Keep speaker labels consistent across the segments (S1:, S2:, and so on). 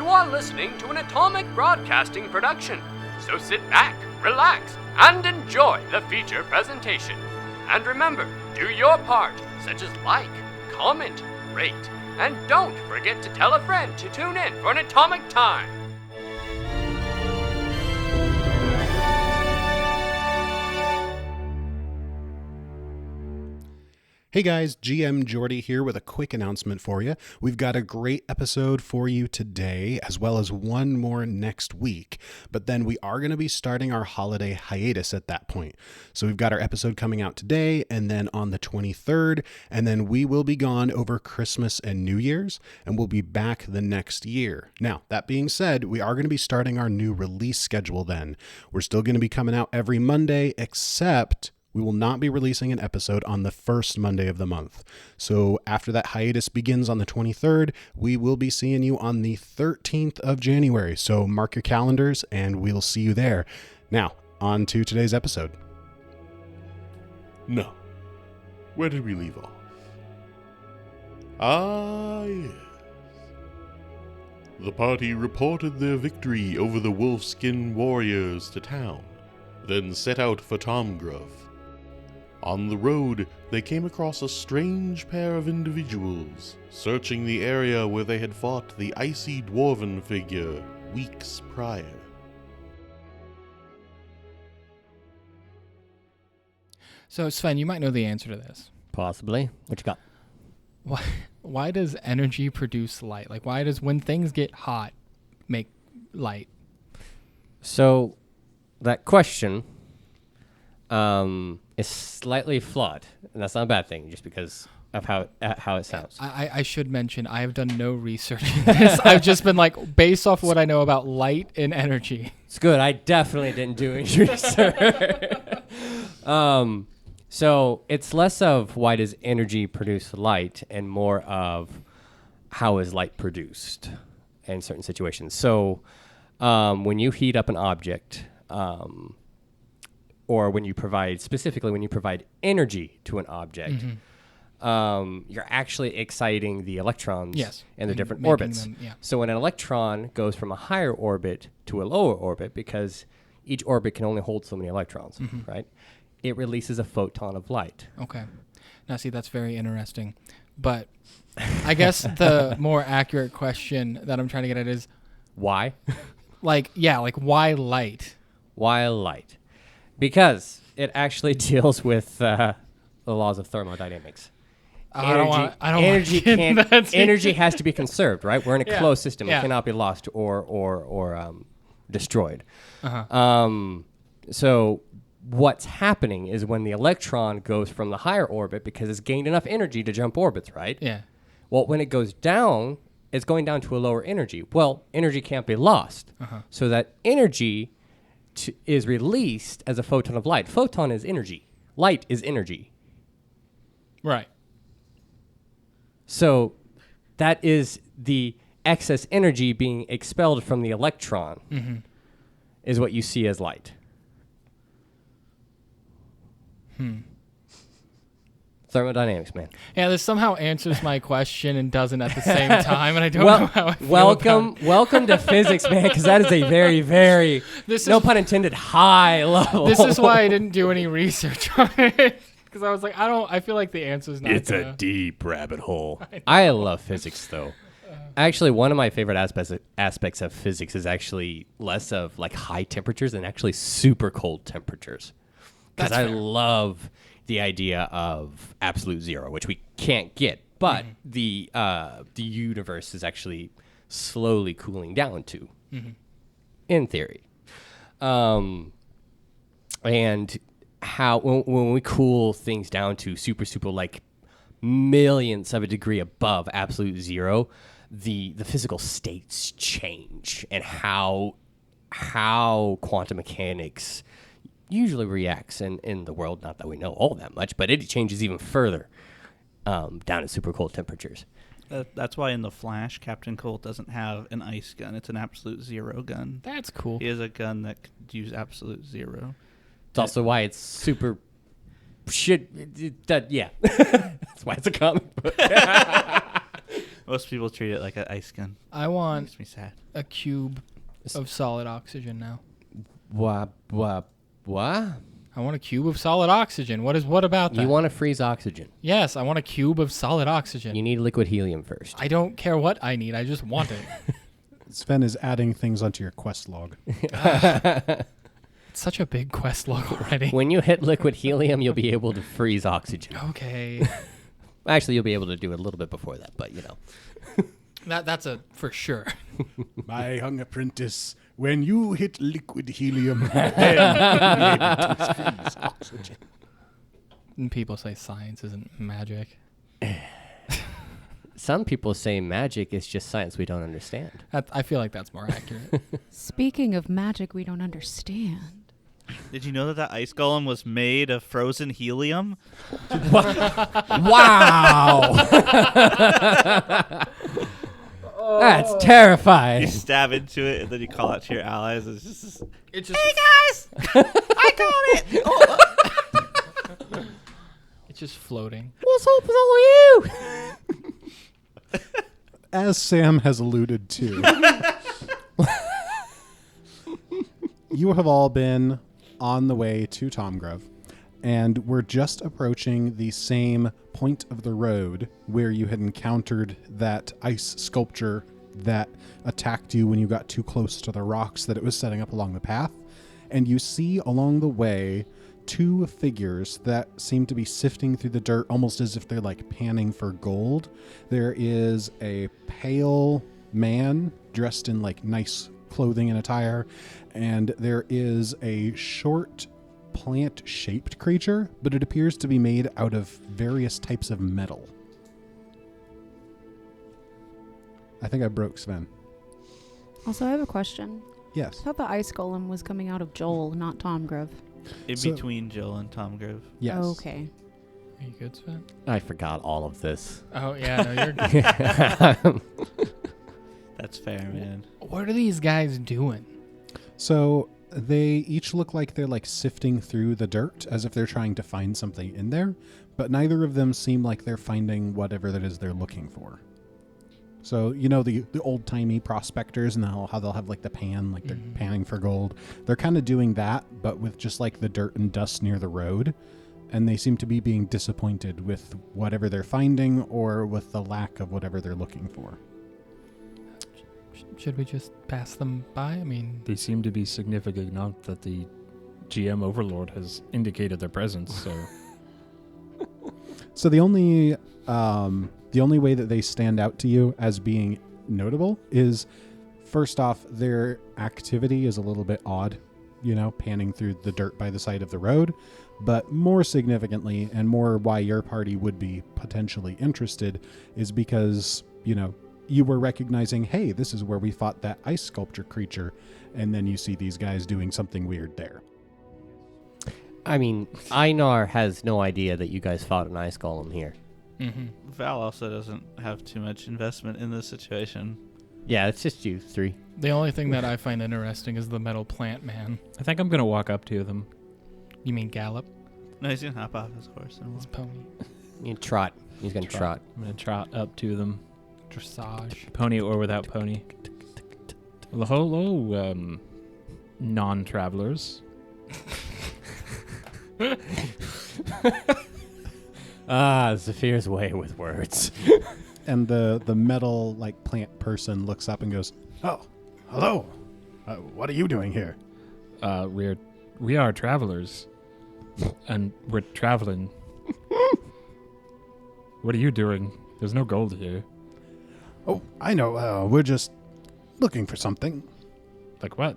S1: You are listening to an Atomic Broadcasting production, so sit back, relax, and enjoy the feature presentation. And remember, do your part, such as like, comment, rate, and don't forget to tell a friend to tune in for an Atomic Time.
S2: Hey guys, GM Jordy here with a quick announcement for you. We've got a great episode for you today, as well as one more next week. But then we are going to be starting our holiday hiatus at that point. So we've got our episode coming out today, and then on the 23rd, and then we will be gone over Christmas and New Year's, and we'll be back the next year. Now, that being said, we are going to be starting our new release schedule then. We're still going to be coming out every Monday, except we will not be releasing an episode on the first Monday of the month. So after that hiatus begins on the 23rd, we will be seeing you on the 13th of January. So mark your calendars and we'll see you there. Now, on to today's episode.
S3: No. Where did we leave off? Ah, yes. The party reported their victory over the wolfskin warriors to town, then set out for Tomgruv. On the road, they came across a strange pair of individuals, searching the area where they had fought the icy dwarven figure weeks prior.
S4: So, Sven, you might know the answer to this.
S5: Possibly. What you got?
S4: Why does energy produce light? Like, why does, when things get hot, make light?
S5: So, that question is slightly flawed, and that's not a bad thing, just because of how it sounds.
S4: I should mention, I have done no research in this. I've just been like, based off what I know about light and energy.
S5: It's good. I definitely didn't do any research. So it's less of why does energy produce light and more of how is light produced in certain situations. So when you heat up an object, or when you provide energy to an object, you're actually exciting the electrons in the different orbits. So when an electron goes from a higher orbit to a lower orbit, because each orbit can only hold so many electrons, right? It releases a photon of light.
S4: Okay. Now, see, that's very interesting. But I guess the more accurate question that I'm trying to get at is...
S5: Why?
S4: Like, why light?
S5: Why light? Because it actually deals with the laws of thermodynamics. Energy has to be conserved, right? We're in a closed system. It cannot be lost or destroyed. So what's happening is when the electron goes from the higher orbit, because it's gained enough energy to jump orbits, right?
S4: Yeah.
S5: Well, when it goes down, it's going down to a lower energy. Well, energy can't be lost. So that energy is released as a photon of light. Photon is energy. Light is energy.
S4: Right.
S5: So that is the excess energy being expelled from the electron is what you see as light. Thermodynamics, man.
S4: Yeah, this somehow answers my question and doesn't at the same time, and I don't know how I feel
S5: welcome to physics, man, because that is a very, very, no pun intended, high level.
S4: This is why I didn't do any research on it, because I was like, I feel like the answer's not.
S3: It's a deep rabbit hole.
S5: I love physics, though. Actually, one of my favorite aspects of physics is actually less of like high temperatures and actually super cold temperatures. Because I love the idea of absolute zero, which we can't get, but the universe is actually slowly cooling down to, in theory. And how when we cool things down to super like millionths of a degree above absolute zero, the physical states change, and how quantum mechanics usually reacts in the world. Not that we know all that much, but it changes even further down at super cold temperatures.
S6: That's why in The Flash, Captain Cold doesn't have an ice gun. It's an absolute zero gun.
S4: That's cool.
S6: He has a gun that could use absolute zero.
S5: It's also why it's super shit. Yeah. That's why it's a comic book.
S6: Most people treat it like an ice gun.
S4: I want
S6: Makes me sad.
S4: a cube of solid oxygen now.
S5: What?
S4: I want a cube of solid oxygen. What about that?
S5: You want to freeze oxygen.
S4: Yes, I want a cube of solid oxygen.
S5: You need liquid helium first.
S4: I don't care what I need. I just want it.
S2: Sven is adding things onto your quest log.
S4: It's such a big quest log already.
S5: When you hit liquid helium, you'll be able to freeze oxygen.
S4: Okay.
S5: Actually, you'll be able to do it a little bit before that, but you know.
S4: That's a for sure.
S2: My young apprentice, when you hit liquid helium, then you'll be able to freeze oxygen.
S4: And people say science isn't magic.
S5: Some people say magic is just science we don't understand.
S4: I feel like that's more accurate.
S7: Speaking of magic we don't understand.
S6: Did you know that ice golem was made of frozen helium?
S5: Wow! That's terrifying.
S6: You stab into it and then you call out to your allies. It's just
S4: It's just,
S6: hey guys, I got it.
S4: it's just floating.
S5: What's up with all you?
S2: As Sam has alluded to, you have all been on the way to Tomgruv, and we're just approaching the same point of the road where you had encountered that ice sculpture that attacked you when you got too close to the rocks that it was setting up along the path. And you see along the way two figures that seem to be sifting through the dirt almost as if they're like panning for gold. There is a pale man dressed in like nice clothing and attire, and there is a short plant-shaped creature, but it appears to be made out of various types of metal. I think I broke Sven.
S7: Also, I have a question.
S2: Yes.
S7: I thought the ice golem was coming out of Joel, not Tomgruv.
S6: in
S2: So-
S6: between Joel and Tomgruv.
S2: Yes.
S7: Okay.
S4: Are you good, Sven?
S5: I forgot all of this.
S4: Oh, yeah, no, you're good.
S6: That's fair, man.
S4: What are these guys doing?
S2: So they each look like they're like sifting through the dirt as if they're trying to find something in there, but neither of them seem like they're finding whatever that is they're looking for. So, you know, the old-timey prospectors and how they'll have like the pan, like they're panning for gold. They're kind of doing that, but with just like the dirt and dust near the road. And they seem to be being disappointed with whatever they're finding or with the lack of whatever they're looking for.
S4: Should we just pass them by? I mean,
S8: They seem to be significant enough that the GM Overlord has indicated their presence, so...
S2: So the only way that they stand out to you as being notable is, first off, their activity is a little bit odd, you know, panning through the dirt by the side of the road. But more significantly, and more why your party would be potentially interested, is because, you know, you were recognizing, hey, this is where we fought that ice sculpture creature, and then you see these guys doing something weird there.
S5: I mean, Einar has no idea that you guys fought an ice golem here.
S6: Val also doesn't have too much investment in this situation.
S5: Yeah, it's just you three.
S4: the only thing that I find interesting is the metal plant man.
S8: I think I'm going to walk up to them.
S4: You mean Gallop?
S6: No, he's gonna hop off his horse and
S4: His pony.
S5: You trot. He's gonna trot.
S8: I'm going to trot up to them.
S4: Dressage.
S8: Pony or without pony. Well, hello, non-travelers.
S5: Zephyr's way with words.
S2: And the metal like plant person looks up and goes, "Oh, hello. What are you doing here?"
S8: We are travelers, and we're traveling. What are you doing? There's no gold here.
S2: Oh, I know. We're just looking for something.
S8: Like what?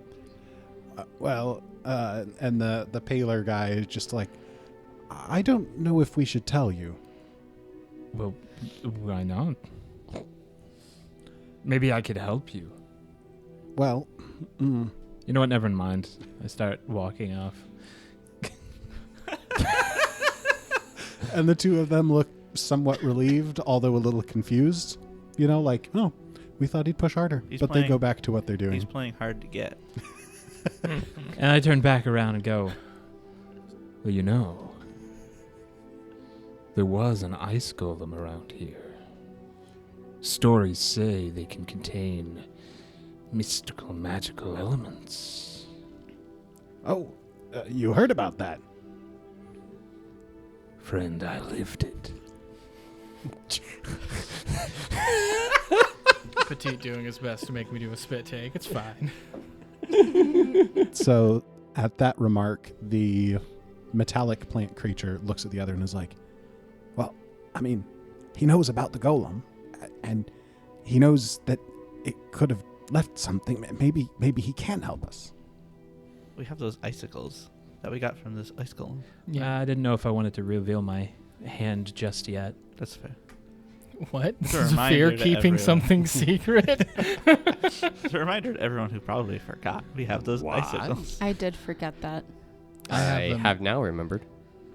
S2: And the paler guy is just like, I don't know if we should tell you.
S8: Well, why not? Maybe I could help you.
S2: Well,
S8: You know what? Never mind. I start walking off.
S2: and the two of them look somewhat relieved, although a little confused. You know, like, oh, we thought he'd push harder.
S6: He's
S2: But they
S6: playing-
S2: go back to what they're doing.
S6: he's playing hard to get.
S8: And I turn back around and go, well, you know, there was an ice golem around here. Stories say they can contain mystical, magical elements.
S2: Oh, you heard about that?
S8: Friend, I lived it.
S4: Petite doing his best to make me do a spit take. It's fine.
S2: So at that remark, the metallic plant creature looks at the other and is like, well, I mean, he knows about the golem, and he knows that it could have left something. Maybe he can help us.
S6: We have those icicles that we got from this ice golem.
S8: Yeah, I didn't know if I wanted to reveal my hand just yet.
S6: That's fair.
S4: What?
S6: It's a
S4: Is
S6: reminder
S4: fear
S6: to
S4: keeping
S6: everyone.
S4: something secret?
S6: It's a reminder to everyone who probably forgot. We have those
S5: What?
S6: icicles.
S7: I did forget that.
S4: I have them.
S5: have now remembered.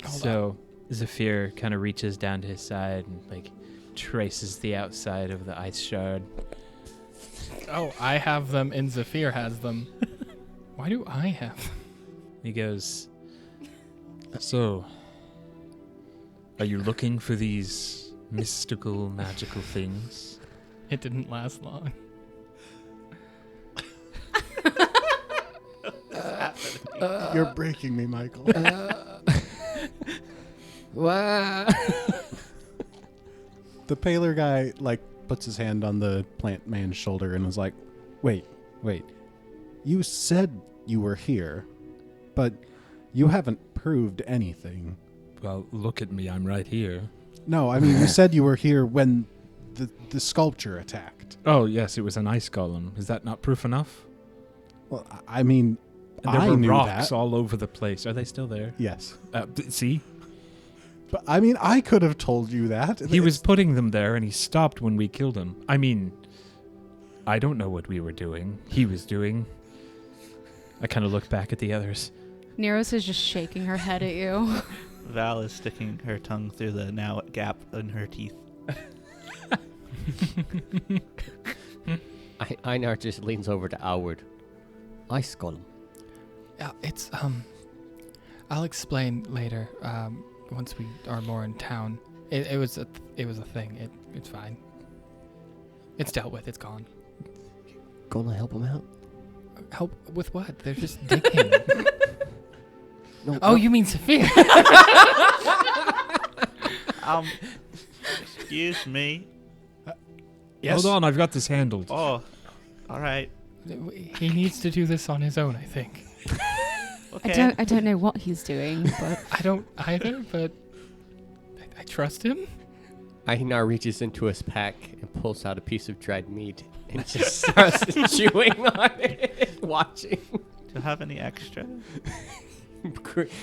S4: Hold
S8: So Zephyr kind of reaches down to his side and like traces the outside of the ice shard.
S4: Oh, I have them and Zephyr has them. Why do I have them?
S8: He goes, so, are you looking for these mystical, magical things?
S4: It didn't last long.
S2: You're breaking me, Michael. The paler guy, like, puts his hand on the plant man's shoulder and was like, wait. You said you were here, but you haven't proved anything.
S8: Well, look at me, I'm right here.
S2: No, I mean, you said you were here when the sculpture attacked.
S8: Oh, yes, it was an ice golem. Is that not proof enough?
S2: Well, I mean,
S8: And there
S2: I
S8: were
S2: knew
S8: rocks
S2: that.
S8: all over the place. Are they still there?
S2: Yes.
S8: See?
S2: But, I mean, I could have told you that.
S8: He was putting them there, and he stopped when we killed him. I mean, I don't know what we were doing. He was doing. I kind of look back at the others.
S7: Neros is just shaking her head at you.
S6: Val is sticking her tongue through the now gap in her teeth.
S5: Einar just leans over to Alward. Ice golem.
S4: Yeah, it's I'll explain later. Once we are more in town. It was a thing. It's fine. It's dealt with. It's gone.
S5: Gonna help him out?
S4: Help with what? They're just digging.
S5: No,
S4: Oh, you mean Sophia?
S6: Excuse me.
S2: Yes.
S8: Hold on, I've got this handled.
S6: Oh, all right.
S4: He needs to do this on his own, I think.
S6: Okay.
S7: I don't know what he's doing, but
S4: I don't either, but I trust him.
S5: Einar reaches into his pack and pulls out a piece of dried meat and just starts chewing on it, watching.
S6: Do you have any extra?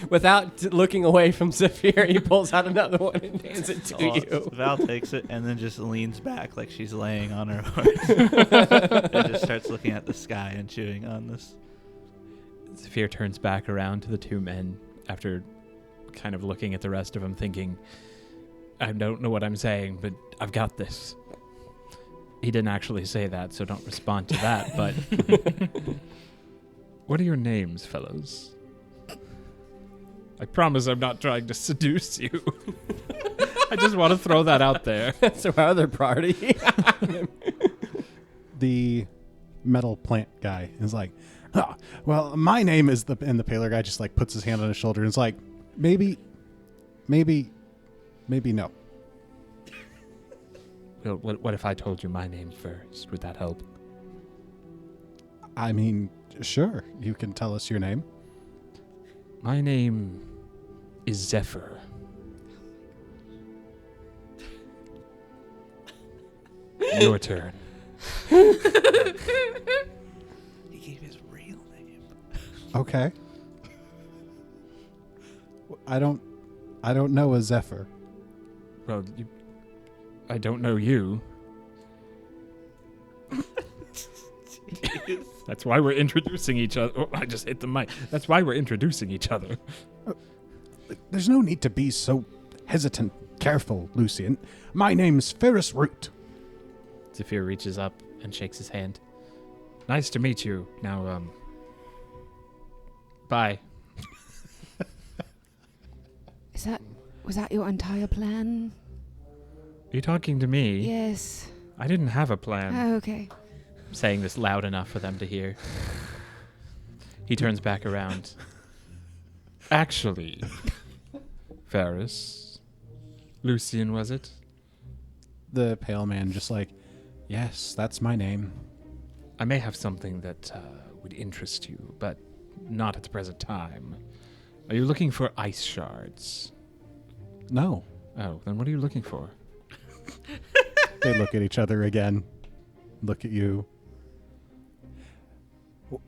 S5: Without looking away from Zephyr, he pulls out another one and hands it to
S6: Oh,
S5: you.
S6: Val takes it and then just leans back like she's laying on her horse. And just starts looking at the sky and chewing on this.
S8: Zephyr turns back around to the two men after kind of looking at the rest of them, thinking, I don't know what I'm saying, but I've got this. He didn't actually say that, so don't respond to that, but... What are your names, fellows? I promise I'm not trying to seduce you. I just want to throw that out there.
S5: That's our other party.
S2: The metal plant guy is like, oh, well, my name is and the paler guy just like puts his hand on his shoulder and is like, maybe no.
S8: Well, what if I told you my name first? Would that help?
S2: I mean, sure, you can tell us your name.
S8: My name is Zephyr. Your turn.
S6: He gave his real name.
S2: Okay. I don't know a Zephyr.
S8: Well, I don't know you. That's why we're introducing each other. Oh, I just hit the mic. That's why we're introducing each other.
S2: There's no need to be so hesitant. Careful, Lucian. My name's Ferris Root.
S8: Zephyr reaches up and shakes his hand. Nice to meet you. Now, bye.
S7: was that your entire plan?
S8: Are you talking to me?
S7: Yes.
S8: I didn't have a plan.
S7: Okay.
S8: I'm saying this loud enough for them to hear. He turns back around. Actually, Ferris, Lucian, was it?
S2: The pale man just like, yes, that's my name.
S8: I may have something that would interest you, but not at the present time. Are you looking for ice shards?
S2: No.
S8: Oh, then what are you looking for?
S2: They look at each other again. Look at you.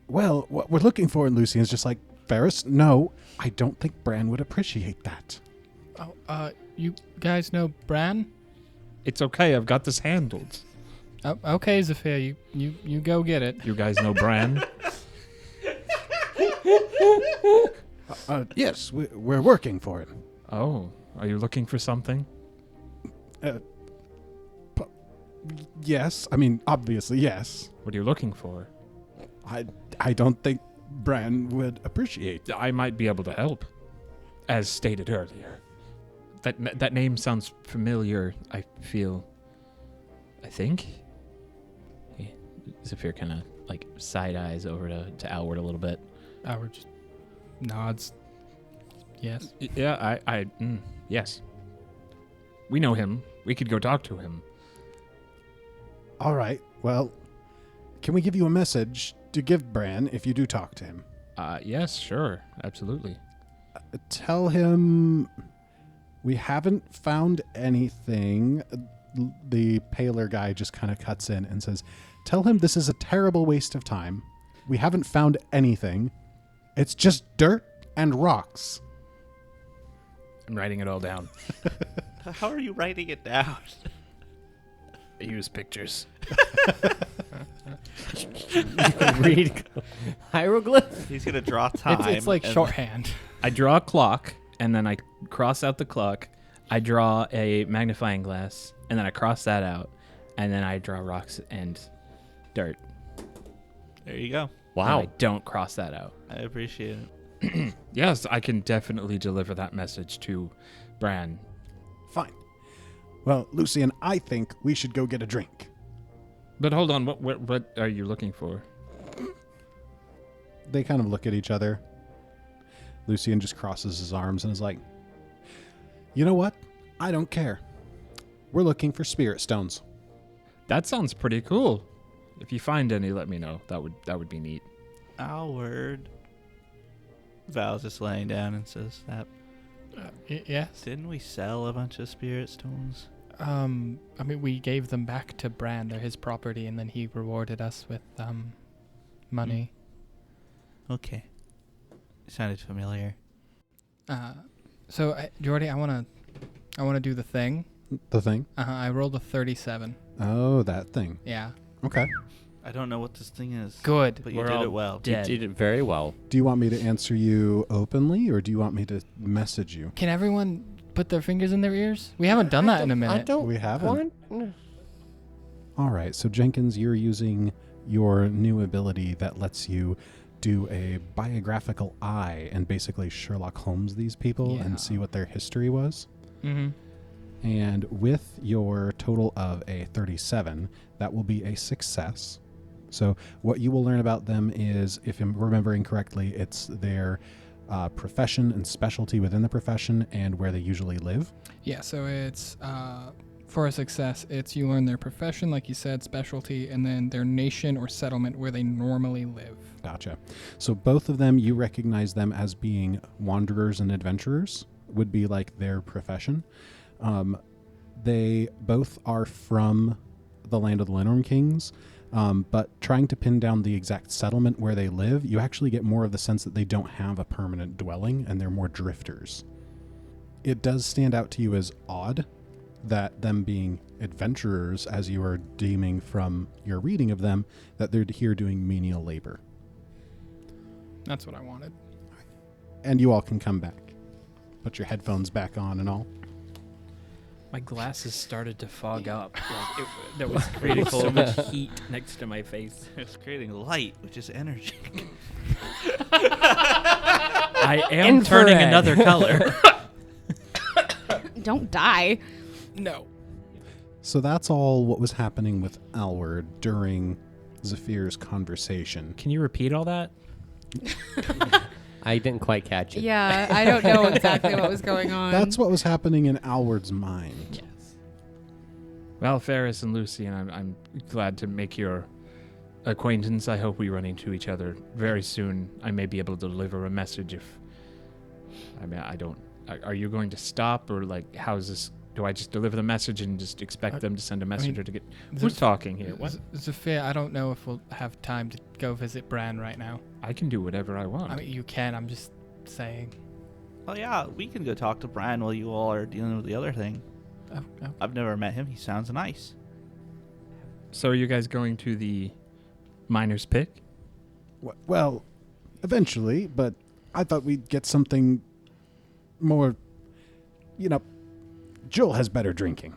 S2: Well, what we're looking for, and Lucian's just like, Ferris, no, I don't think Bran would appreciate that.
S4: Oh, you guys know Bran?
S8: It's okay, I've got this handled.
S4: Oh, okay, Zafir, you go get it.
S8: You guys know Bran?
S2: Yes, we're working for him.
S8: Oh, are you looking for something?
S2: Yes, I mean, obviously, yes.
S8: What are you looking for?
S2: I don't think Bran would appreciate.
S8: I might be able to help, as stated earlier. That name sounds familiar, I feel. I think? Zafir kind of, like, side-eyes over to Alward a little bit.
S4: Howard just nods. Yes.
S8: Yeah, yes. We know him. We could go talk to him.
S2: All right, well, can we give you a message to give Bran if you do talk to him?
S8: Yes, sure. Absolutely.
S2: Tell him we haven't found anything. The paler guy just kind of cuts in and says, tell him this is a terrible waste of time. We haven't found anything. It's just dirt and rocks.
S8: I'm writing it all down.
S6: How are you writing it down?
S5: I use pictures. Read hieroglyph.
S6: He's gonna draw time.
S4: It's like
S6: and-
S4: shorthand.
S8: I draw a clock, and then I cross out the clock. I draw a magnifying glass, and then I cross that out, and then I draw rocks and dirt.
S6: There you go.
S5: Wow.
S8: And I don't cross that out.
S6: I appreciate it.
S8: Yes, I can definitely deliver that message to Bran.
S2: Fine. Well, Lucian, I think we should go get a drink.
S8: But hold on, what are you looking for?
S2: They kind of look at each other. Lucian just crosses his arms and is like, you know what? I don't care. We're looking for spirit stones.
S8: That sounds pretty cool. If you find any, let me know. That would be neat.
S6: Alward. Val's just laying down and says that.
S4: Yes.
S6: Didn't we sell a bunch of spirit stones?
S4: I mean, we gave them back to Bran. They're his property, and then he rewarded us with money.
S6: Okay. It sounded familiar.
S4: So, Jordy, I wanna do the thing.
S2: The thing?
S4: I rolled a 37.
S2: Oh, that thing.
S4: Yeah.
S2: Okay.
S6: I don't know what this thing is.
S4: Good.
S6: But you
S8: We're
S6: did
S8: all
S6: it well.
S5: You did it very well.
S2: Do you want me to answer you openly, or do you want me to message you?
S4: Can everyone put their fingers in their ears? We haven't done that in a minute.
S5: I don't
S2: We haven't.
S5: want...
S2: All right, so Jenkins, you're using your new ability that lets you do a biographical eye and basically Sherlock Holmes these people
S4: Yeah.
S2: and see what their history was.
S4: Mm-hmm.
S2: And with your total of a 37, that will be a success. So what you will learn about them is, if I'm remembering correctly, it's their profession and specialty within the profession and where they usually live.
S4: Yeah, so it's for a success, it's you learn their profession, like you said, specialty, and then their nation or settlement where they normally live.
S2: Gotcha. So both of them, you recognize them as being wanderers and adventurers, would be like their profession. They both are from the land of the Lenorm Kings, but trying to pin down the exact settlement where they live, you actually get more of the sense that they don't have a permanent dwelling and they're more drifters. It does stand out to you as odd that them being adventurers, as you are deeming from your reading of them, that they're here doing menial labor.
S4: That's what I wanted.
S2: And you all can come back. Put your headphones back on and all.
S8: My glasses started to fog up. That was creating so much heat next to my face.
S6: It's creating light, which is energy.
S8: I am
S5: Infrared.
S8: turning another color.
S7: Don't die.
S4: No.
S2: So that's all what was happening with Alward during Zephyr's conversation.
S8: Can you repeat all that?
S5: I didn't quite catch it.
S7: Yeah, I don't know exactly what was going on.
S2: That's what was happening in Alward's mind.
S8: Well, Ferris and Lucy, and I'm glad to make your acquaintance. I hope we run into each other very soon. I may be able to deliver a message if... I mean, I don't... Are you going to stop, or, like, how's this... Do I just deliver the message and just expect them to send a messenger to get... Who's talking here? What?
S4: Zafir, I don't know if we'll have time to go visit Bran right now.
S8: I can do whatever I want.
S4: I mean, you can. I'm just saying.
S6: Well, yeah, we can go talk to Brian while you all are dealing with the other thing.
S4: Oh.
S6: I've never met him. He sounds nice.
S8: So are you guys going to the miner's pick?
S2: Well, eventually, but I thought we'd get something more, Joel has better drinking.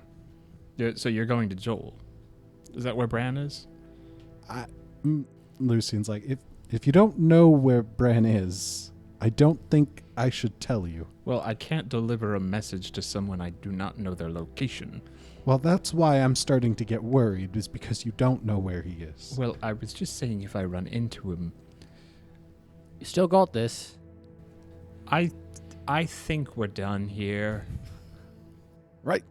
S8: So you're going to Joel. Is that where Bran is?
S2: Lucian's like, if you don't know where Bran is, I don't think I should tell you.
S8: Well, I can't deliver a message to someone I do not know their location.
S2: Well, that's why I'm starting to get worried, is because you don't know where he is.
S8: Well, I was just saying if I run into him.
S5: You still got this.
S8: I think we're done here.
S2: Right.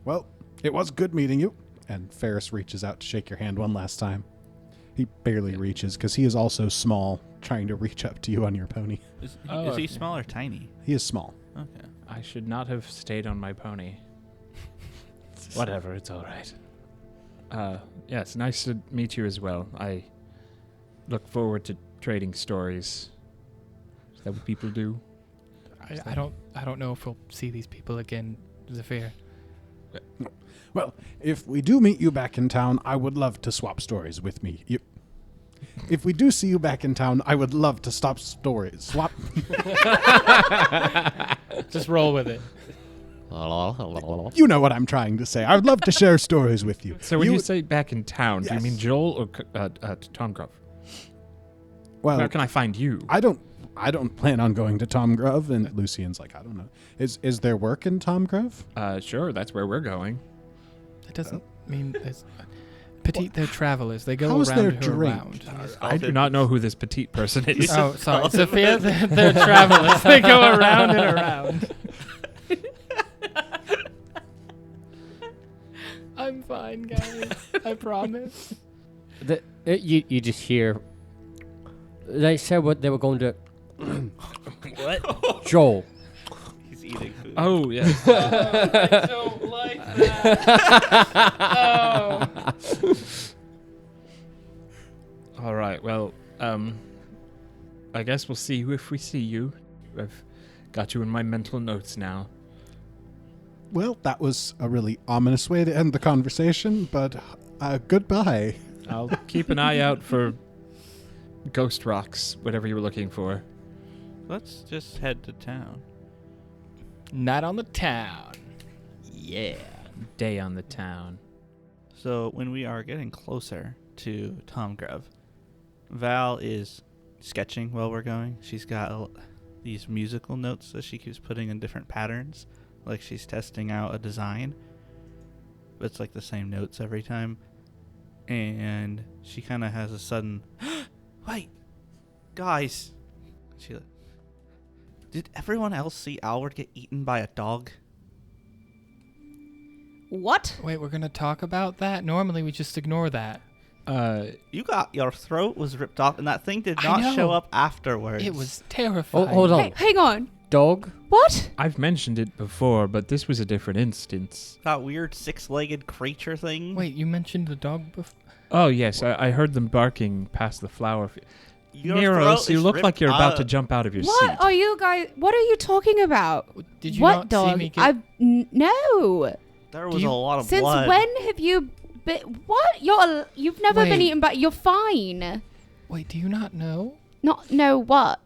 S2: Well, it was good meeting you. And Ferris reaches out to shake your hand one last time. He barely reaches, because he is also small, trying to reach up to you on your pony.
S6: Is
S8: Oh,
S6: he small or tiny?
S2: He is small.
S6: Okay.
S8: I should not have stayed on my pony. Whatever, it's all right. Yes, nice to meet you as well. I look forward to trading stories. Is that what people do?
S4: I don't know if we'll see these people again, Zafir.
S2: Well, if we do meet you back in town, I would love to swap stories with me. If we do see you back in town, I would love to swap.
S4: Just roll with it.
S2: You know what I'm trying to say. I would love to share stories with you.
S8: So when you say back in town, do you
S2: Yes.
S8: mean Joel or Tomgruv?
S2: Well,
S8: Where can I find you?
S2: I don't plan on going to Tomgruv. And Lucian's like, I don't know. Is there work in Tomgruv?
S8: Sure, that's where we're going.
S4: That doesn't mean there's petite. They're travelers. They go
S2: How is
S4: around
S2: their
S4: her
S2: drink?
S4: around.
S8: I do not know who this petite person is.
S4: Oh, sorry, Zafir. They're travelers. They go around and around. I'm fine, guys. I promise.
S5: You just hear. They said what they were going to.
S6: What?
S5: Joel.
S6: He's eating food.
S8: Oh, yeah.
S4: I don't like that.
S8: All right, well, I guess we'll see you if we see you. I've got you in my mental notes now.
S2: Well, that was a really ominous way to end the conversation, but goodbye.
S8: I'll keep an eye out for ghost rocks, whatever you were looking for.
S6: Let's just head to town.
S4: Not on the town.
S8: Yeah. Day on the town.
S6: So when we are getting closer to Tomgruv, Val is sketching while we're going. She's got these musical notes that she keeps putting in different patterns, like she's testing out a design. But it's like the same notes every time. And she kind of has a sudden, wait, guys. Did everyone else see Alward get eaten by a dog?
S7: What?
S4: Wait, we're gonna talk about that? Normally we just ignore that.
S6: Your throat was ripped off, and that thing did
S4: I
S6: not
S4: know.
S6: show up afterwards.
S4: It was terrifying.
S5: Oh, hold on.
S7: Hey, hang on.
S5: Dog?
S7: What?
S8: I've mentioned it before, but this was a different instance.
S6: That weird six-legged creature thing.
S4: Wait, you mentioned the dog before?
S8: Oh, yes, I heard them barking past the flower field.
S6: Your
S8: Neros,
S6: throat
S8: you
S6: is
S8: look like
S6: ripped
S8: you're about
S6: up.
S8: to jump out of your
S7: What
S8: seat.
S7: are you guys? What are you talking about?
S4: Did you
S7: What
S4: not
S7: dog?
S4: see me get...
S7: No.
S6: There was
S4: you-
S6: a lot of
S7: Since
S6: blood.
S7: when have you been? What? You've never been
S4: Wait.
S7: eaten by. You're fine.
S4: Wait, do you not know?
S7: Not know what?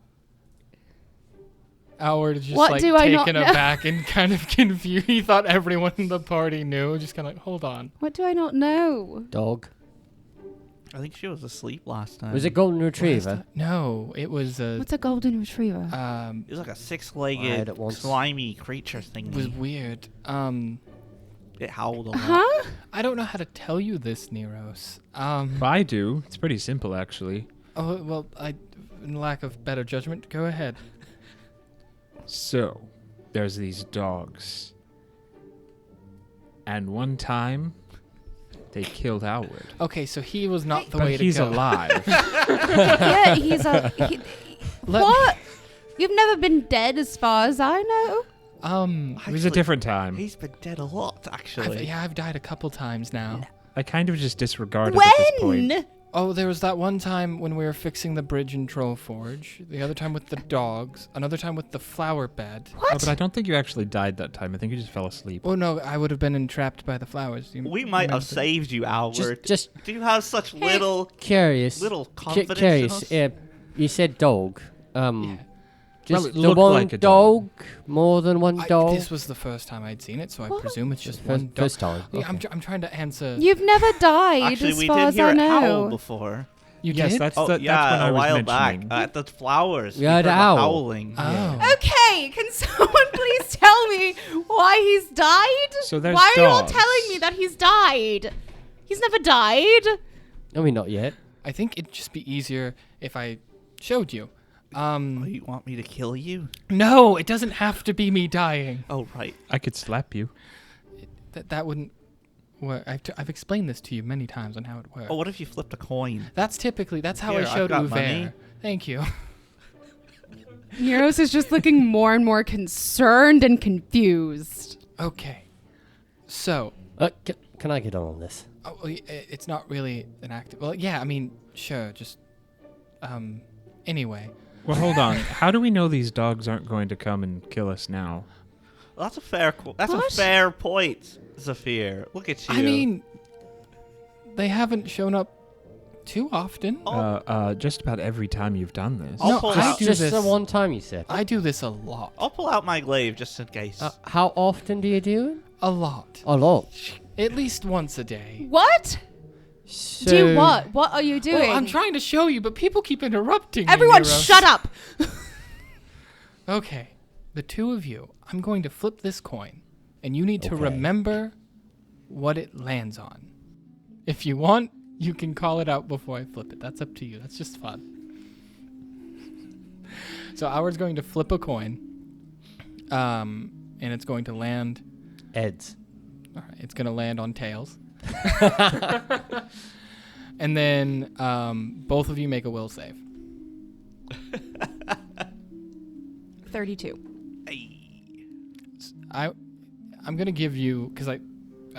S4: Howard is just
S7: What
S4: like
S7: do I not
S4: taken
S7: know?
S4: aback and kind of confused. He thought everyone in the party knew. Just kind of like, hold on.
S7: What do I not know?
S5: Dog?
S6: I think she was asleep last time.
S5: Was it golden
S4: Last
S5: retriever?
S4: time- No, it was a.
S7: What's a golden retriever?
S6: It was like a
S5: I
S6: six-legged,
S5: don't want-
S6: slimy creature thing.
S4: Was weird.
S6: It howled a lot.
S7: Huh?
S4: I don't know how to tell you this, Neros.
S8: I do. It's pretty simple, actually.
S4: Oh, well, in lack of better judgment, go ahead.
S8: So, there's these dogs. And one time, they killed Howard.
S4: Okay, so he was not the
S8: But
S4: way to
S8: he's
S4: go.
S8: alive.
S7: Yeah, he's a.
S4: Let-
S7: What? You've never been dead, as far as I know.
S8: It was a different time.
S6: He's been dead a lot, actually.
S4: I've died a couple times now.
S8: I kind of just disregarded at this point.
S7: When?
S4: Oh, there was that one time when we were fixing the bridge in Trollforge. The other time with the dogs. Another time with the flower bed.
S8: Oh, but I don't think you actually died that time. I think you just fell asleep.
S4: Oh no, I would have been entrapped by the flowers.
S6: We might have saved you, Albert.
S5: Just
S6: Do you have such little
S5: curious.
S6: confidence in
S5: Curious.
S6: us?
S5: You said dog. Just
S8: Well, it
S5: the
S8: looked
S5: one
S8: like a
S5: dog. More than one dog.
S4: This was the first time I'd seen it, so I
S7: What?
S4: presume it's just one dog.
S5: First time.
S4: Yeah,
S5: Okay.
S4: I'm trying to answer.
S7: You've never died,
S6: Actually,
S7: as
S6: we
S7: far
S6: did
S7: as
S6: hear
S7: I
S6: it howl
S7: know.
S6: before.
S4: You
S8: yes,
S4: did?
S8: that's
S6: Oh,
S8: that's
S6: yeah,
S8: when I
S6: a
S8: was
S6: while back
S8: mentioning.
S6: at the flowers.
S5: Yeah,
S6: We heard
S5: the owl.
S6: howling.
S4: Oh.
S7: Okay, can someone please tell me why he's died?
S8: So there's
S7: why are you all
S8: dogs.
S7: telling me that he's died? He's never died.
S5: I mean, not yet.
S4: I think it'd just be easier if I showed you.
S6: Oh, you want me to kill you?
S4: No, it doesn't have to be me dying.
S6: Oh, right.
S8: I could slap you.
S4: That wouldn't work. I've explained this to you many times on how it works.
S6: Oh, what if you flipped a coin?
S4: That's how
S6: Here,
S4: I
S6: I've
S4: showed
S6: got
S4: Uver.
S6: money.
S4: Thank you.
S7: Neros is just looking more and more concerned and confused.
S4: Okay. So,
S5: Can I get on this?
S4: it's not really an active. Well, yeah, I mean, sure, just anyway.
S8: Well, hold on. How do we know these dogs aren't going to come and kill us now?
S6: Well, that's a fair. That's
S7: What?
S6: a fair point, Zafir. Look at you.
S4: I mean, they haven't shown up too often.
S8: Just about every time you've done this.
S6: I'll
S4: No,
S6: pull
S4: I
S6: out.
S4: do
S5: Just
S4: this.
S5: the one time you said.
S4: I do this a lot.
S6: I'll pull out my glaive just in case.
S5: How often do you do it?
S4: A lot.
S5: A lot.
S4: At least once a day.
S7: What?
S5: So,
S7: Do what? What are you doing?
S4: Well, I'm trying to show you, but people keep interrupting me.
S7: Everyone,
S4: Neros.
S7: shut up.
S4: Okay, the two of you, I'm going to flip this coin, and you need to
S5: Okay.
S4: remember what it lands on. If you want, you can call it out before I flip it. That's up to you. That's just fun. So Howard's going to flip a coin, and it's going to land.
S5: Eds.
S4: All right, it's going to land on tails. And then both of you make a will save.
S7: 32.
S4: I'm gonna give you, because I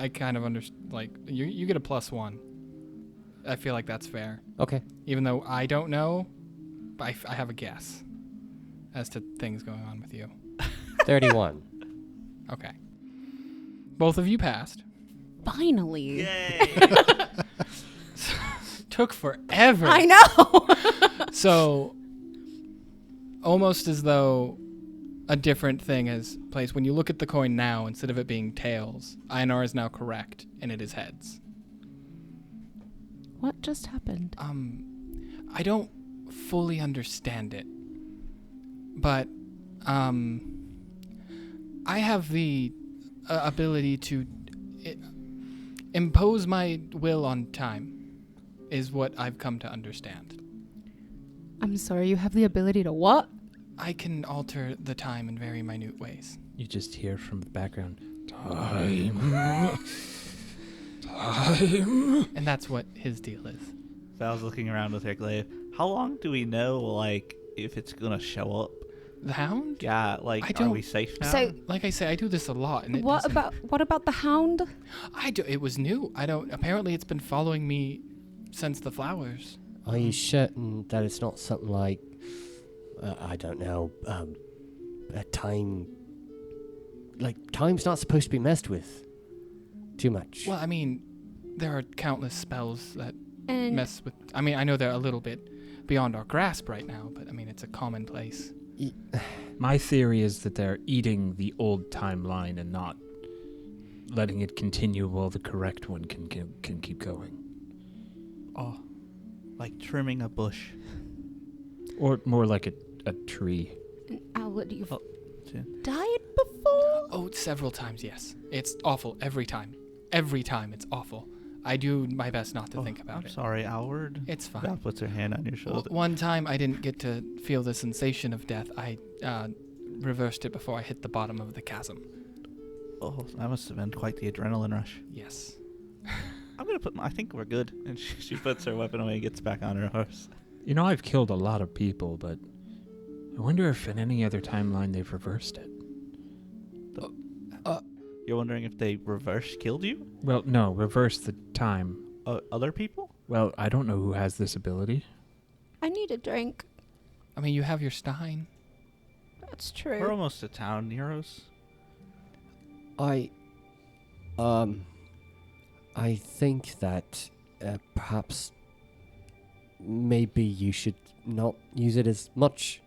S4: kind of understand, like, you get a +1. I feel like that's fair,
S5: Okay.
S4: even though I don't know, but I have a guess as to things going on with you.
S5: 31.
S4: Okay, both of you passed.
S7: Finally.
S6: Yay!
S4: Took forever.
S7: I know.
S4: So almost as though a different thing has placed. When you look at the coin now, instead of it being tails, INR is now correct, and it is heads.
S7: What just happened?
S4: I don't fully understand it, but I have the ability to impose my will on time, is what I've come to understand.
S7: I'm sorry, you have the ability to what?
S4: I can alter the time in very minute ways.
S8: You just hear from the background, time. Time.
S4: And that's what his deal is.
S6: Val's looking around with her glaive. How long do we know, like, if it's gonna show up?
S4: The hound?
S6: Yeah, like,
S4: I
S6: are
S4: don't-
S6: we safe now?
S7: So,
S4: Like I say, I do this a lot, and it
S7: what
S4: doesn't-
S7: about the hound?
S4: I do. It was new. I don't. Apparently, it's been following me since the flowers.
S5: Are you certain that it's not something like, I don't know, a time... Like, time's not supposed to be messed with too much.
S4: Well, I mean, there are countless spells that
S7: And
S4: mess with. I mean, I know they're a little bit beyond our grasp right now, but I mean, it's a commonplace.
S8: My theory is that they're eating the old timeline and not letting it continue while the correct one can keep going.
S6: Oh, like trimming a bush.
S8: Or more like a tree.
S7: Albert, you've
S6: Oh, yeah.
S7: died before?
S4: Oh, several times, yes. It's awful every time. every time. It's awful. I do my best not to think about
S6: I'm
S4: it.
S6: sorry, Alward.
S4: It's fine.
S6: Val puts her hand on your shoulder.
S4: One time I didn't get to feel the sensation of death. I reversed it before I hit the bottom of the chasm.
S6: Oh, that must have been quite the adrenaline rush.
S4: Yes.
S6: I'm gonna put. I think we're good. And she puts her weapon away and gets back on her horse.
S8: You know, I've killed a lot of people, but I wonder if in any other timeline they've reversed it.
S6: You're wondering if they reverse killed you?
S8: Well, no, reverse the time.
S6: Other people?
S8: Well, I don't know who has this ability.
S7: I need a drink.
S4: I mean, you have your Stein.
S7: That's true.
S6: We're almost to town, Neros.
S5: I think that perhaps maybe you should not use it as much.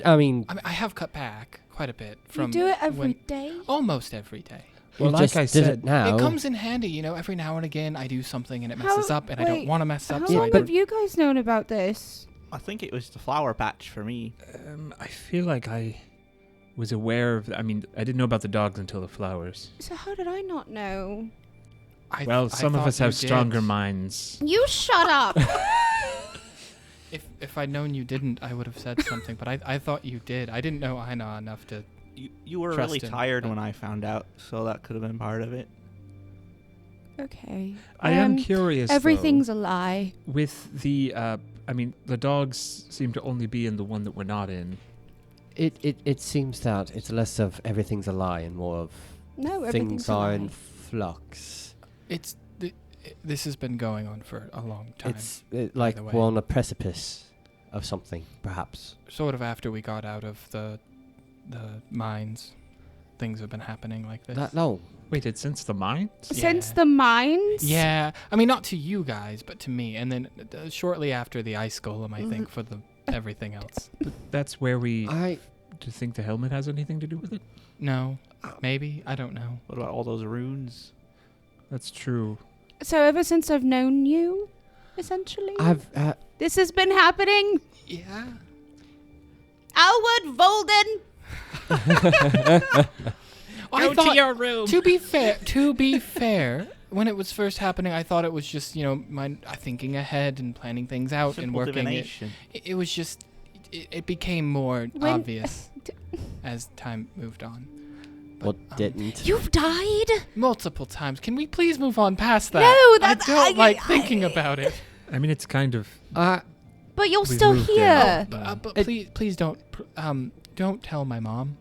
S5: I mean,
S4: I have cut back quite a bit
S7: You
S4: from.
S7: do it every
S4: when-
S7: day?
S4: Almost every day.
S8: Well,
S5: you
S8: like
S5: just
S8: I
S5: did
S8: said,
S5: it now.
S4: It comes in handy, you know. Every now and again, I do something and it messes up, and I don't
S7: wait,
S4: want to mess up.
S7: How
S4: So I
S7: long
S4: do.
S7: have you guys known about this?
S6: I think it was the flower patch for me.
S8: I feel like I was aware of. I mean, I didn't know about the dogs until the flowers.
S7: So how did I not know?
S8: Well,
S4: I
S8: some of
S4: thought
S8: us
S4: you
S8: have
S4: did.
S8: stronger minds.
S7: You shut up!
S4: If I'd known you didn't, I would have said something. But I thought you did. I didn't know Aina enough to.
S6: You were
S4: Trust
S6: really
S4: him,
S6: tired
S4: but-
S6: when I found out, so that could have been part of it.
S7: Okay.
S8: I am curious.
S7: Everything's a lie.
S8: though, with the. I mean, the dogs seem to only be in the one that we're not in.
S5: it seems that it's less of everything's a lie and more of
S7: No, everything's
S5: things
S7: a
S5: are
S7: lie.
S5: in flux.
S4: This has been going on for a long time.
S5: It's like
S4: the way.
S5: we're on a precipice of something, perhaps.
S4: Sort of after we got out of the mines, things have been happening like this.
S5: That long.
S8: Wait, it's since the mines?
S7: Since
S4: Yeah.
S7: the mines?
S4: Yeah, I mean not to you guys, but to me. And then shortly after the ice golem, I think for the everything else.
S8: That's where we.
S5: I
S8: Do you think the helmet has anything to do with it?
S4: No, maybe I don't know.
S6: What about all those runes?
S8: That's true.
S7: So ever since I've known you, essentially?
S5: I've
S7: This has been happening?
S4: Yeah.
S7: Alward Volden!
S4: I thought, your room. To be fair, when it was first happening, I thought it was just my thinking ahead and planning things out and
S6: Simple
S4: working
S6: divination.
S4: It was just it became more
S7: When-
S4: obvious as time moved on. But,
S5: what didn't.
S7: You've died?
S4: multiple times. Can we please move on past that?
S7: No, that's-
S4: I don't like
S7: I-
S4: thinking about it.
S8: I mean, it's kind of.
S7: But you're
S8: We've
S7: still
S8: moved
S7: here.
S4: But
S5: It-
S4: please don't tell my mom.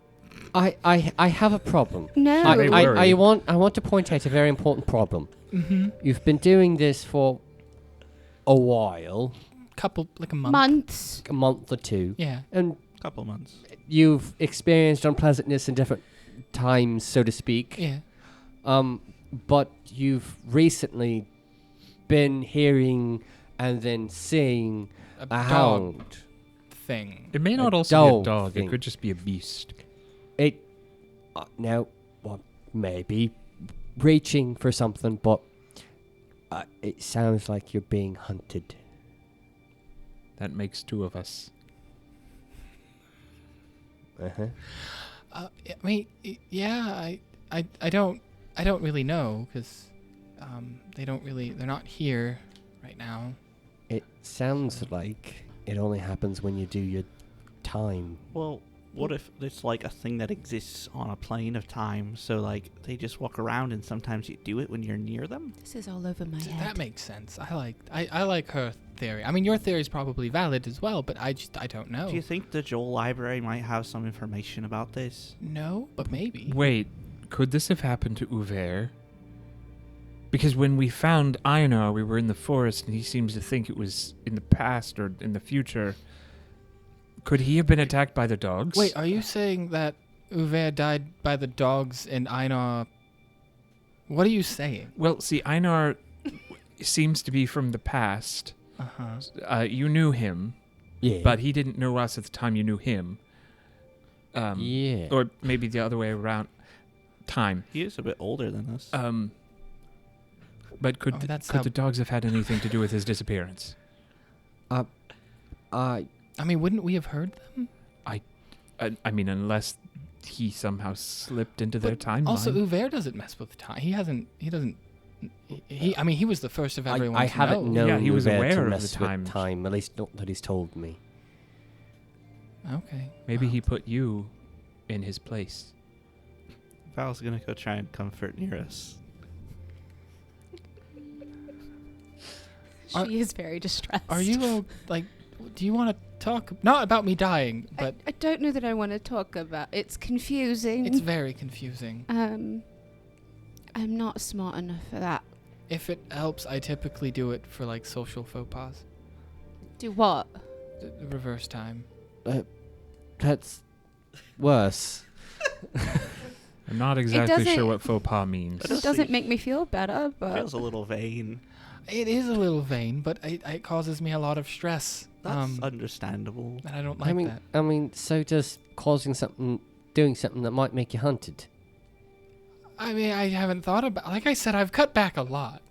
S5: I have a problem.
S7: No.
S8: Don't worry.
S5: I want to point out a very important problem.
S4: Mm-hmm.
S5: You've been doing this for a while,
S4: Like a month.
S7: Months.
S5: a month or two,
S4: Yeah.
S5: and
S6: Couple months.
S5: you've experienced unpleasantness in different times, so to speak.
S4: Yeah.
S5: But you've recently been hearing and then seeing
S4: A
S5: a
S4: dog
S5: hound.
S8: It
S4: thing.
S8: may not
S5: A
S8: also be a
S5: dog
S8: dog.
S5: thing.
S8: It could just be a beast.
S5: It now, well, maybe reaching for something, but it sounds like you're being hunted.
S8: That makes two of us.
S5: Uh-huh.
S4: I mean, yeah. I don't really know because they're not here right now.
S5: It sounds like it only happens when you do your time.
S6: Well, what if it's like a thing that exists on a plane of time? So like they just walk around, and sometimes you do it when you're near them.
S7: This is all over my
S4: That
S7: head.
S4: makes sense. I like her theory. I mean, your theory is probably valid as well, but I don't know.
S6: Do you think the Joel Library might have some information about this?
S4: No, but maybe.
S8: Wait, could this have happened to Uver? Because when we found Einar, we were in the forest, and he seems to think it was in the past or in the future. Could he have been attacked by the dogs?
S4: Wait, are you saying that Uver died by the dogs and Einar? What are you saying?
S8: Well, see, Einar seems to be from the past.
S4: Uh-huh.
S8: You knew him,
S5: Yeah.
S8: but he didn't know us at the time you knew him.
S5: Yeah.
S8: Or maybe the other way around. Time.
S6: He is a bit older than us.
S8: But could
S4: Oh, that's
S8: could
S4: how-
S8: the dogs have had anything to do with his disappearance?
S4: I mean, wouldn't we have heard them?
S8: I mean, unless he somehow slipped into their
S4: But
S8: timeline.
S4: Also, Uver doesn't mess with time. He doesn't He was the first of everyone
S5: I
S4: to
S5: haven't
S4: know.
S5: known
S8: Yeah, he was
S5: Lubert
S8: aware
S5: to
S8: of
S5: mess
S8: the
S5: with
S8: times.
S5: time, at least not that he's told me.
S4: Okay.
S8: Maybe
S4: well,
S8: he put you in his place.
S6: Val's gonna go try and comfort Neros.
S7: She is very distressed.
S4: Are you do you want to talk not about me dying, but
S7: I don't know that I want to talk about. It's confusing.
S4: it's very confusing.
S7: I'm not smart enough for that.
S4: If it helps, I typically do it for like social faux pas.
S7: Do what?
S4: The reverse time.
S5: That's worse.
S8: I'm not exactly
S7: doesn't-
S8: sure what faux pas means.
S7: It doesn't make me feel better, but
S6: Feels a little vain.
S4: It is a little vain, but it causes me a lot of stress.
S6: That's understandable.
S4: And I don't like that.
S5: I mean, so does doing something that might make you hunted.
S4: I mean, I haven't thought about. Like I said, I've cut back a lot.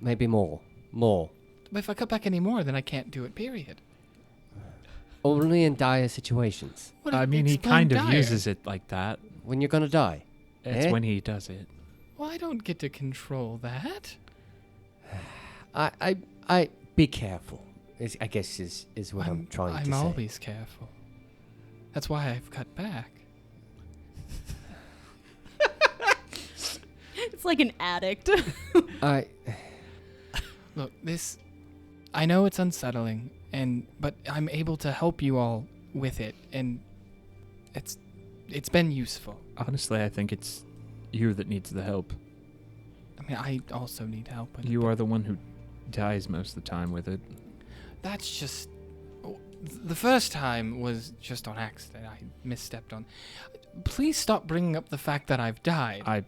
S5: Maybe more. More.
S4: But if I cut back any more, then I can't do it. Period.
S5: Only in dire situations.
S4: What
S8: I mean, he
S4: explain
S8: kind of
S4: dire?
S8: uses it like that.
S5: When you're gonna die.
S8: It's
S5: Eh?
S8: when he does it.
S4: Well, I don't get to control that.
S5: I be careful. I guess is what I'm trying to say.
S4: I'm always careful. That's why I've cut back.
S7: it's like an addict.
S4: Look, I know it's unsettling, but I'm able to help you all with it, and it's been useful.
S8: Honestly, I think it's you that needs the help.
S4: I mean, I also need help with it.
S8: You are the one who dies most of the time with it.
S4: That's just... The first time was just on accident. I misstepped on... Please stop bringing up the fact that I've died. I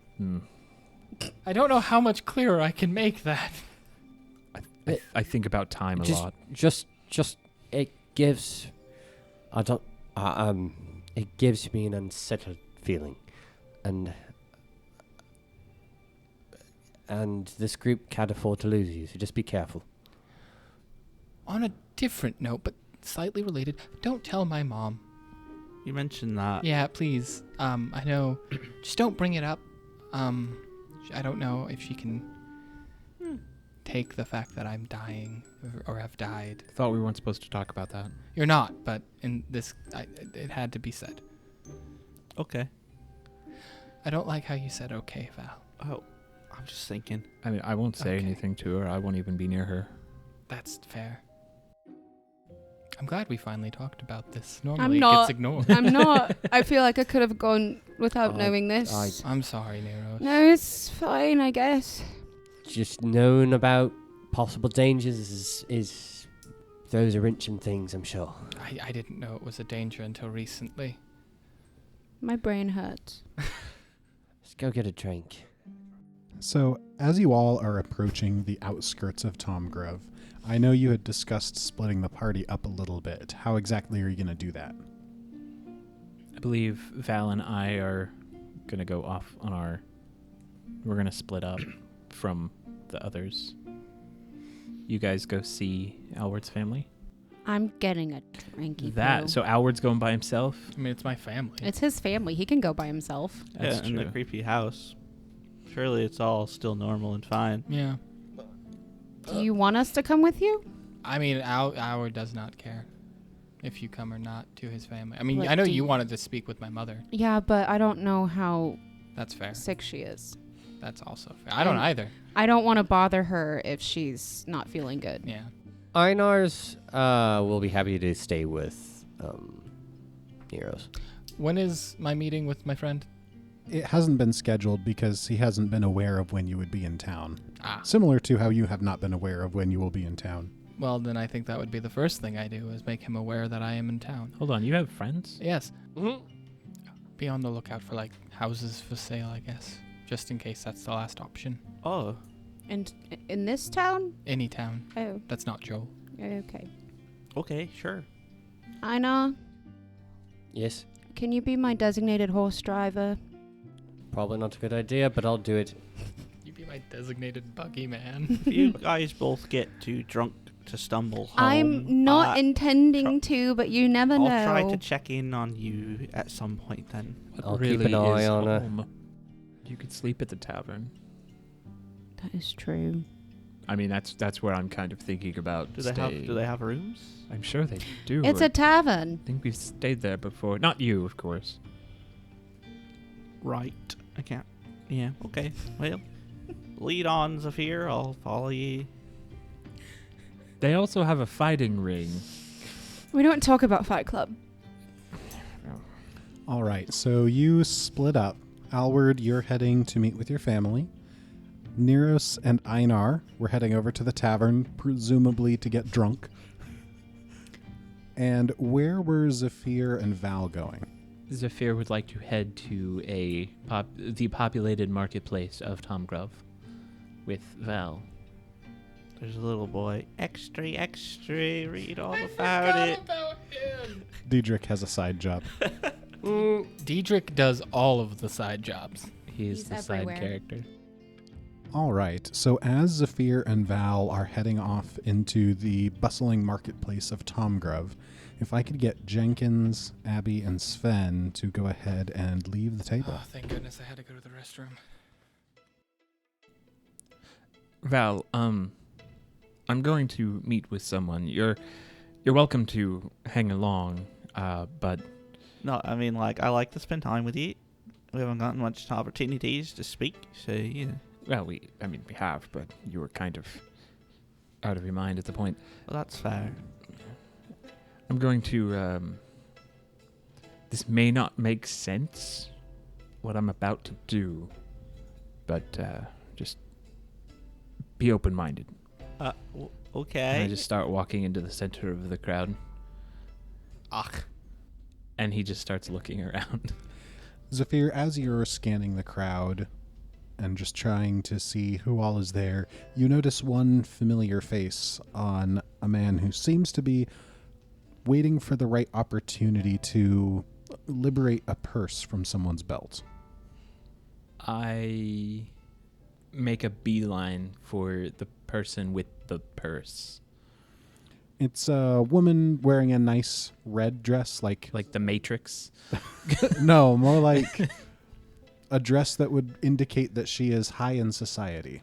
S4: don't know how much clearer I can make that.
S8: I think about time a lot.
S5: Just it gives... it gives me an unsettled feeling. And this group can't afford to lose you, so just be careful.
S4: On a different note, but slightly related, don't tell my mom.
S6: You mentioned that.
S4: Yeah, please. I know. Just don't bring it up. I don't know if she can take the fact that I'm dying or have died.
S8: I thought we weren't supposed to talk about that.
S4: You're not, but in this, it had to be said.
S6: Okay.
S4: I don't like how you said okay, Val.
S6: Oh, I'm just thinking.
S8: I mean, I won't say
S4: Okay.
S8: anything to her. I won't even be near her.
S4: That's fair. I'm glad we finally talked about this. Normally
S7: I'm
S4: it
S7: not.
S4: gets ignored.
S7: I'm not. I feel like I could have gone without knowing this.
S4: I'm sorry, Nero.
S7: No, it's fine, I guess.
S5: Just knowing about possible dangers is those are wrenching things, I'm sure.
S4: I didn't know it was a danger until recently.
S7: My brain hurts.
S5: Let's go get a drink.
S2: So, as you all are approaching the outskirts of Tomgruv, I know you had discussed splitting the party up a little bit. How exactly are you going to do that?
S8: I believe Val and I are going to go off on we're going to split up from the others. You guys go see Alward's family.
S7: I'm getting a drinky.
S8: So Alward's going by himself?
S4: I mean, it's my family.
S7: It's his family. He can go by himself.
S8: That's
S6: yeah, in the
S8: true.
S6: creepy house. Surely it's all still normal and fine.
S4: Yeah.
S7: Do you want us to come with you?
S4: I mean, Howard does not care if you come or not to his family. I mean,
S7: But
S4: I know
S7: do
S4: you
S7: you-
S4: wanted to speak with my mother.
S7: Yeah, but I don't know how
S4: That's fair.
S7: sick she is.
S4: That's also fair. I don't
S7: And-
S4: either.
S7: I don't want to bother her if she's not feeling good.
S4: Yeah.
S5: Einar's will be happy to stay with Nero's.
S4: When is my meeting with my friend?
S2: It hasn't been scheduled because he hasn't been aware of when you would be in town.
S4: Ah.
S2: Similar to how you have not been aware of when you will be in town.
S4: Well, then I think that would be the first thing I do is make him aware that I am in town.
S8: Hold on, you have friends?
S4: Yes. Be on the lookout for like houses for sale, I guess, just in case that's the last option.
S6: Oh,
S7: And in this town?
S4: Any town.
S7: Oh,
S4: That's not Joel.
S7: okay.
S6: okay, sure.
S7: Aina,
S5: Yes,
S7: can you be my designated horse driver?
S5: probably not a good idea, but I'll do it.
S4: You be my designated buggy man.
S6: If you guys both get too drunk to stumble home,
S7: I'm not intending to, but you never know.
S6: I'll try to check in on you at some point then.
S5: I'll keep an eye on her.
S8: home? You could sleep at the tavern.
S7: That is true.
S8: I mean, that's where I'm kind of thinking about
S6: Do
S8: staying.
S6: they have rooms?
S8: I'm sure they do.
S7: It's
S8: I
S7: a tavern.
S8: think we've stayed there before. Not you, of course.
S6: Right. I can't. Yeah. Okay. Well, lead on, Zafir. I'll follow you.
S8: They also have a fighting ring.
S7: We don't talk about Fight Club.
S2: All right, so you split up. Alward, you're heading to meet with your family. Neros and Einar were heading over to the tavern, presumably to get drunk. And where were Zafir and Val going?
S8: Zafir would like to head to the populated marketplace of Tomgruv with Val.
S6: There's a little boy. Extra, read all about it.
S2: Diedrich has a side job.
S4: Diedrich does all of the side jobs.
S8: He's the
S7: everywhere.
S8: side character.
S2: All right, so as Zafir and Val are heading off into the bustling marketplace of Tomgruv, if I could get Jenkins, Abby, and Sven to go ahead and leave the table.
S4: Oh, thank goodness I had to go to the restroom.
S8: Val, I'm going to meet with someone. You're welcome to hang along, but
S6: No, I mean, like, I like to spend time with you. We haven't gotten much opportunities to speak, so, you know.
S8: well, we have, but you were kind of out of your mind at the point.
S6: Well, that's fair.
S8: I'm going to, this may not make sense, what I'm about to do, but, just be open-minded.
S6: Okay.
S8: And I just start walking into the center of the crowd,
S6: Ach.
S8: and he just starts looking around.
S2: Zafir, as you're scanning the crowd and just trying to see who all is there, you notice one familiar face on a man who seems to be waiting for the right opportunity to liberate a purse from someone's belt.
S8: I make a beeline for the person with the purse.
S2: It's a woman wearing a nice red dress, like
S8: Like the Matrix.
S2: no, more like a dress that would indicate that she is high in society.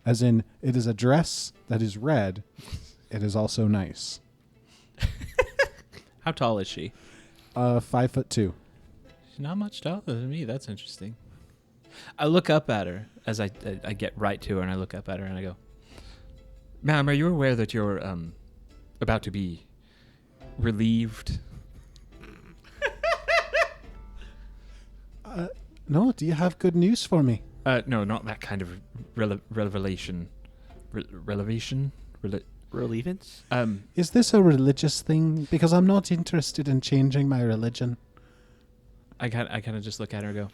S2: As in, it is a dress that is red. It is also nice.
S8: How tall is she?
S2: 5'2".
S8: She's not much taller than me. That's interesting. I look up at her as I get right to her, and I look up at her and I go, "Ma'am, are you aware that you're about to be relieved?"
S2: No, do you have good news for me?
S8: No, not that kind of revelation. Relevation?
S6: Relievance?
S2: Is this a religious thing? Because I'm not interested in changing my religion.
S8: I kind of just look at her and go,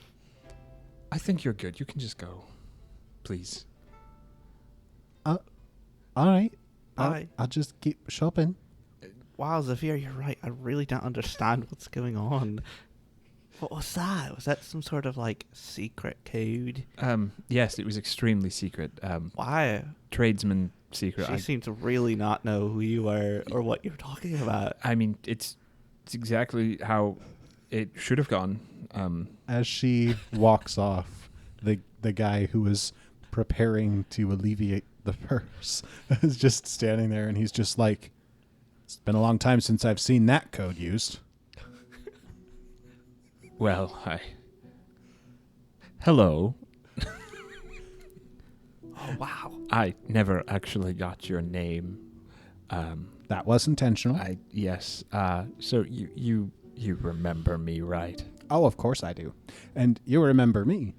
S8: "I think you're good. You can just go. Please."
S2: All right.
S6: Bye.
S2: I'll just keep shopping.
S6: Wow, Zafir, you're right. I really don't understand what's going on. What was that? Was that some sort of, like, secret code?
S8: Yes, it was extremely secret.
S6: Why?
S8: Tradesman secret.
S6: She seemed to really not know who you were or what you're talking about.
S8: I mean, it's exactly how it should have gone.
S2: As she walks off, the guy who was preparing to alleviate the purse is just standing there, and he's just like, "It's been a long time since I've seen that code used."
S8: Well, hello.
S6: Oh, wow.
S8: I never actually got your name.
S2: That was intentional.
S8: Yes. So you remember me, right?
S2: Oh, of course I do. And you remember me.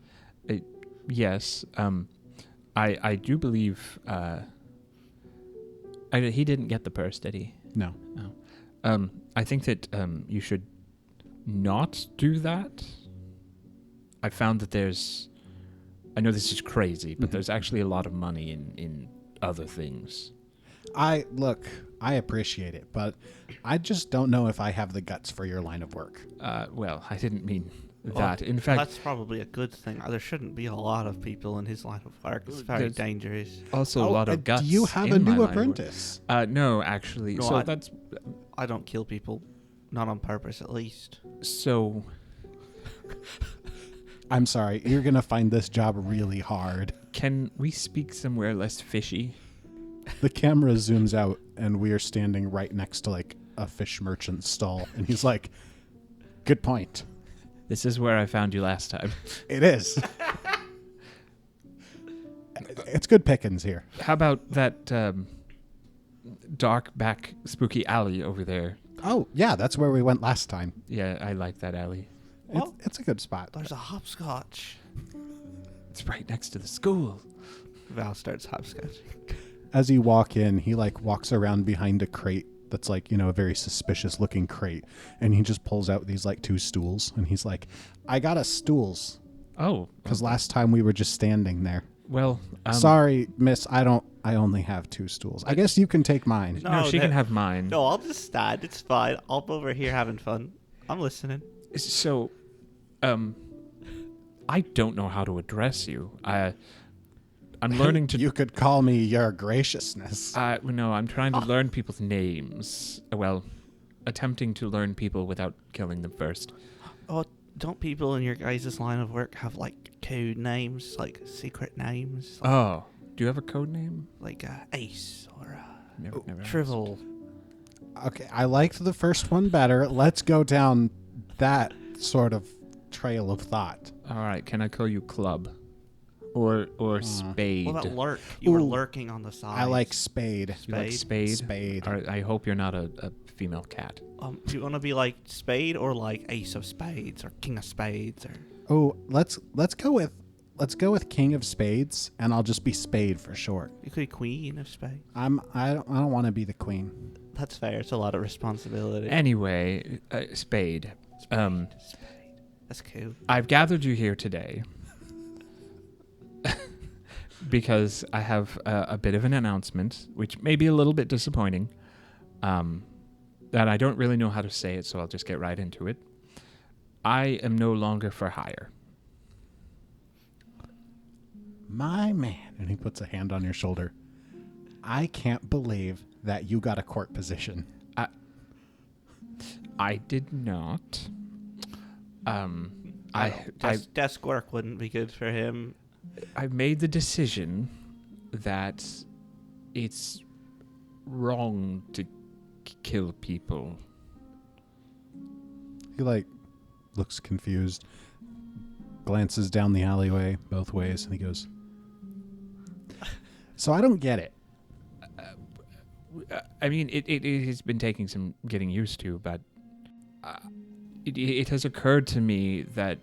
S8: Yes. I do believe. He didn't get the purse, did he?
S2: No.
S8: No. I think that you should not do that. I found that I know this is crazy, but there's actually a lot of money in other things.
S2: I appreciate it, but I just don't know if I have the guts for your line of work.
S8: Well, I didn't mean
S6: Well,
S8: that. In fact,
S6: that's probably a good thing. There shouldn't be a lot of people in his line of work. It's very
S8: There's
S6: dangerous.
S8: also a lot of guts.
S2: Do you have a
S8: in my
S2: new
S8: line of work.
S2: apprentice?
S8: No, actually.
S6: No,
S8: So that's
S6: I don't kill people. Not on purpose, at least.
S8: so.
S2: I'm sorry. You're going to find this job really hard.
S8: Can we speak somewhere less fishy?
S2: The camera zooms out, and we are standing right next to, like, a fish merchant's stall. And he's like, good point.
S8: This is where I found you last time.
S2: It is. It's good pickings here.
S8: How about that dark back spooky alley over there?
S2: Oh, yeah, that's where we went last time.
S8: Yeah, I like that alley.
S2: It's a good spot.
S6: There's a hopscotch.
S8: It's right next to the school.
S6: Val starts hopscotching.
S2: As you walk in, he like walks around behind a crate that's like, a very suspicious looking crate. And he just pulls out these like 2 stools. And he's like, I got us stools.
S8: Oh.
S2: Because last time we were just standing there.
S8: Well,
S2: sorry, miss, I only have 2 stools. I guess you can take mine.
S8: No, she can have mine.
S6: No, I'll just stand. It's fine. I'm over here having fun. I'm listening.
S8: So, I don't know how to address you. I'm learning to...
S2: You could call me your graciousness.
S8: No, I'm trying to learn people's names. Well, attempting to learn people without killing them first.
S6: Oh, don't people in your guys' line of work have, like, code names, like secret names? Like,
S8: Oh, do you have a code name?
S6: like Ace or
S8: Never
S6: Trivel.
S2: Okay, I liked the first one better. Let's go down that sort of trail of thought.
S8: All right, can I call you Club? Or Spade?
S6: What about Lurk? You were
S2: Ooh.
S6: lurking on the side.
S2: I like Spade.
S8: You like Spade?
S2: Spade.
S8: All right, I hope you're not a female cat.
S6: Do you want to be like Spade or like Ace of Spades or King of Spades or?
S2: Oh, let's go with King of Spades, and I'll just be Spade for short.
S6: You could be Queen of Spades.
S2: I don't want to be the queen.
S6: That's fair. It's a lot of responsibility.
S8: Anyway, Spade.
S6: Spade. That's cool.
S8: I've gathered you here today because I have a bit of an announcement, which may be a little bit disappointing, that I don't really know how to say it, so I'll just get right into it. I am no longer for hire.
S2: My man. And he puts a hand on your shoulder. I can't believe that you got a court position.
S8: I did not.
S6: Desk work wouldn't be good for him.
S8: I've made the decision that it's wrong to kill people.
S2: He looks confused, glances down the alleyway both ways, and he goes, so I don't get it.
S8: I mean, it has been taking some getting used to, but it has occurred to me that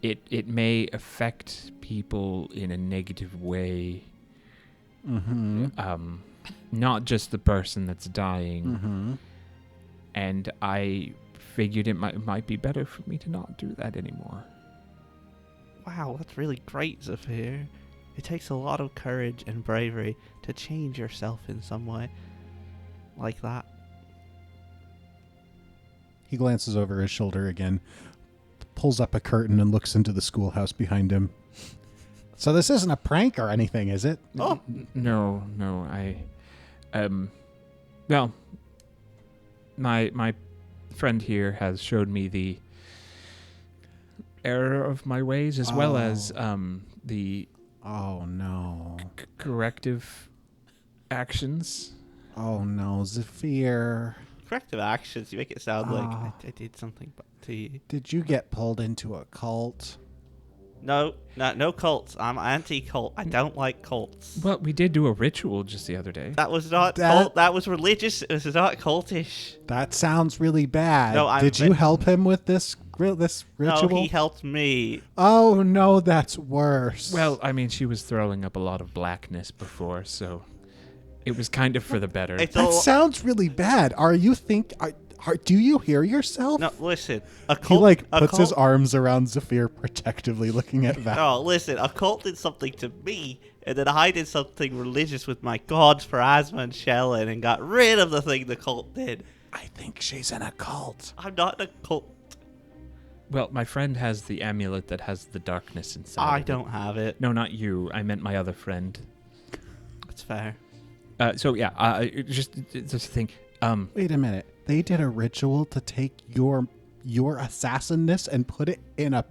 S8: it may affect people in a negative way.
S2: Mm-hmm.
S8: Not just the person that's dying.
S2: Mm-hmm.
S8: And I figured it might be better for me to not do that anymore.
S6: Wow, that's really great, Zafir. It takes a lot of courage and bravery to change yourself in some way like that.
S2: He glances over his shoulder again, pulls up a curtain, and looks into the schoolhouse behind him. So this isn't a prank or anything, is it?
S6: Oh,
S8: No, well, my friend here has showed me the error of my ways, as well as the
S2: Oh no.
S8: corrective actions.
S2: Oh no, Zafir.
S6: corrective actions. You make it sound like I did something to you.
S2: Did you get pulled into a cult?
S6: No cults. I'm anti-cult. I don't like cults.
S8: Well, we did do a ritual just the other day.
S6: That was not cult. That was religious. It was not cultish.
S2: That sounds really bad.
S6: No,
S2: did you help him with this ritual?
S6: No, he helped me.
S2: Oh no, that's worse.
S8: Well, I mean, she was throwing up a lot of blackness before, so it was kind of for the better.
S2: that sounds really bad. Are you do you hear yourself?
S6: No, listen. A
S2: He
S6: cult,
S2: puts his arms around Zafir, protectively looking at Val.
S6: No, listen. A cult did something to me, and then I did something religious with my gods for Asma and Shellen, and got rid of the thing the cult did.
S2: I think she's in a cult.
S6: I'm not in a cult.
S8: Well, my friend has the amulet that has the darkness inside.
S6: I
S8: of it.
S6: don't have it.
S8: No, not you. I meant my other friend.
S6: That's fair.
S8: So yeah, just a thing.
S2: Wait a minute. They did a ritual to take your assassinness and put it in a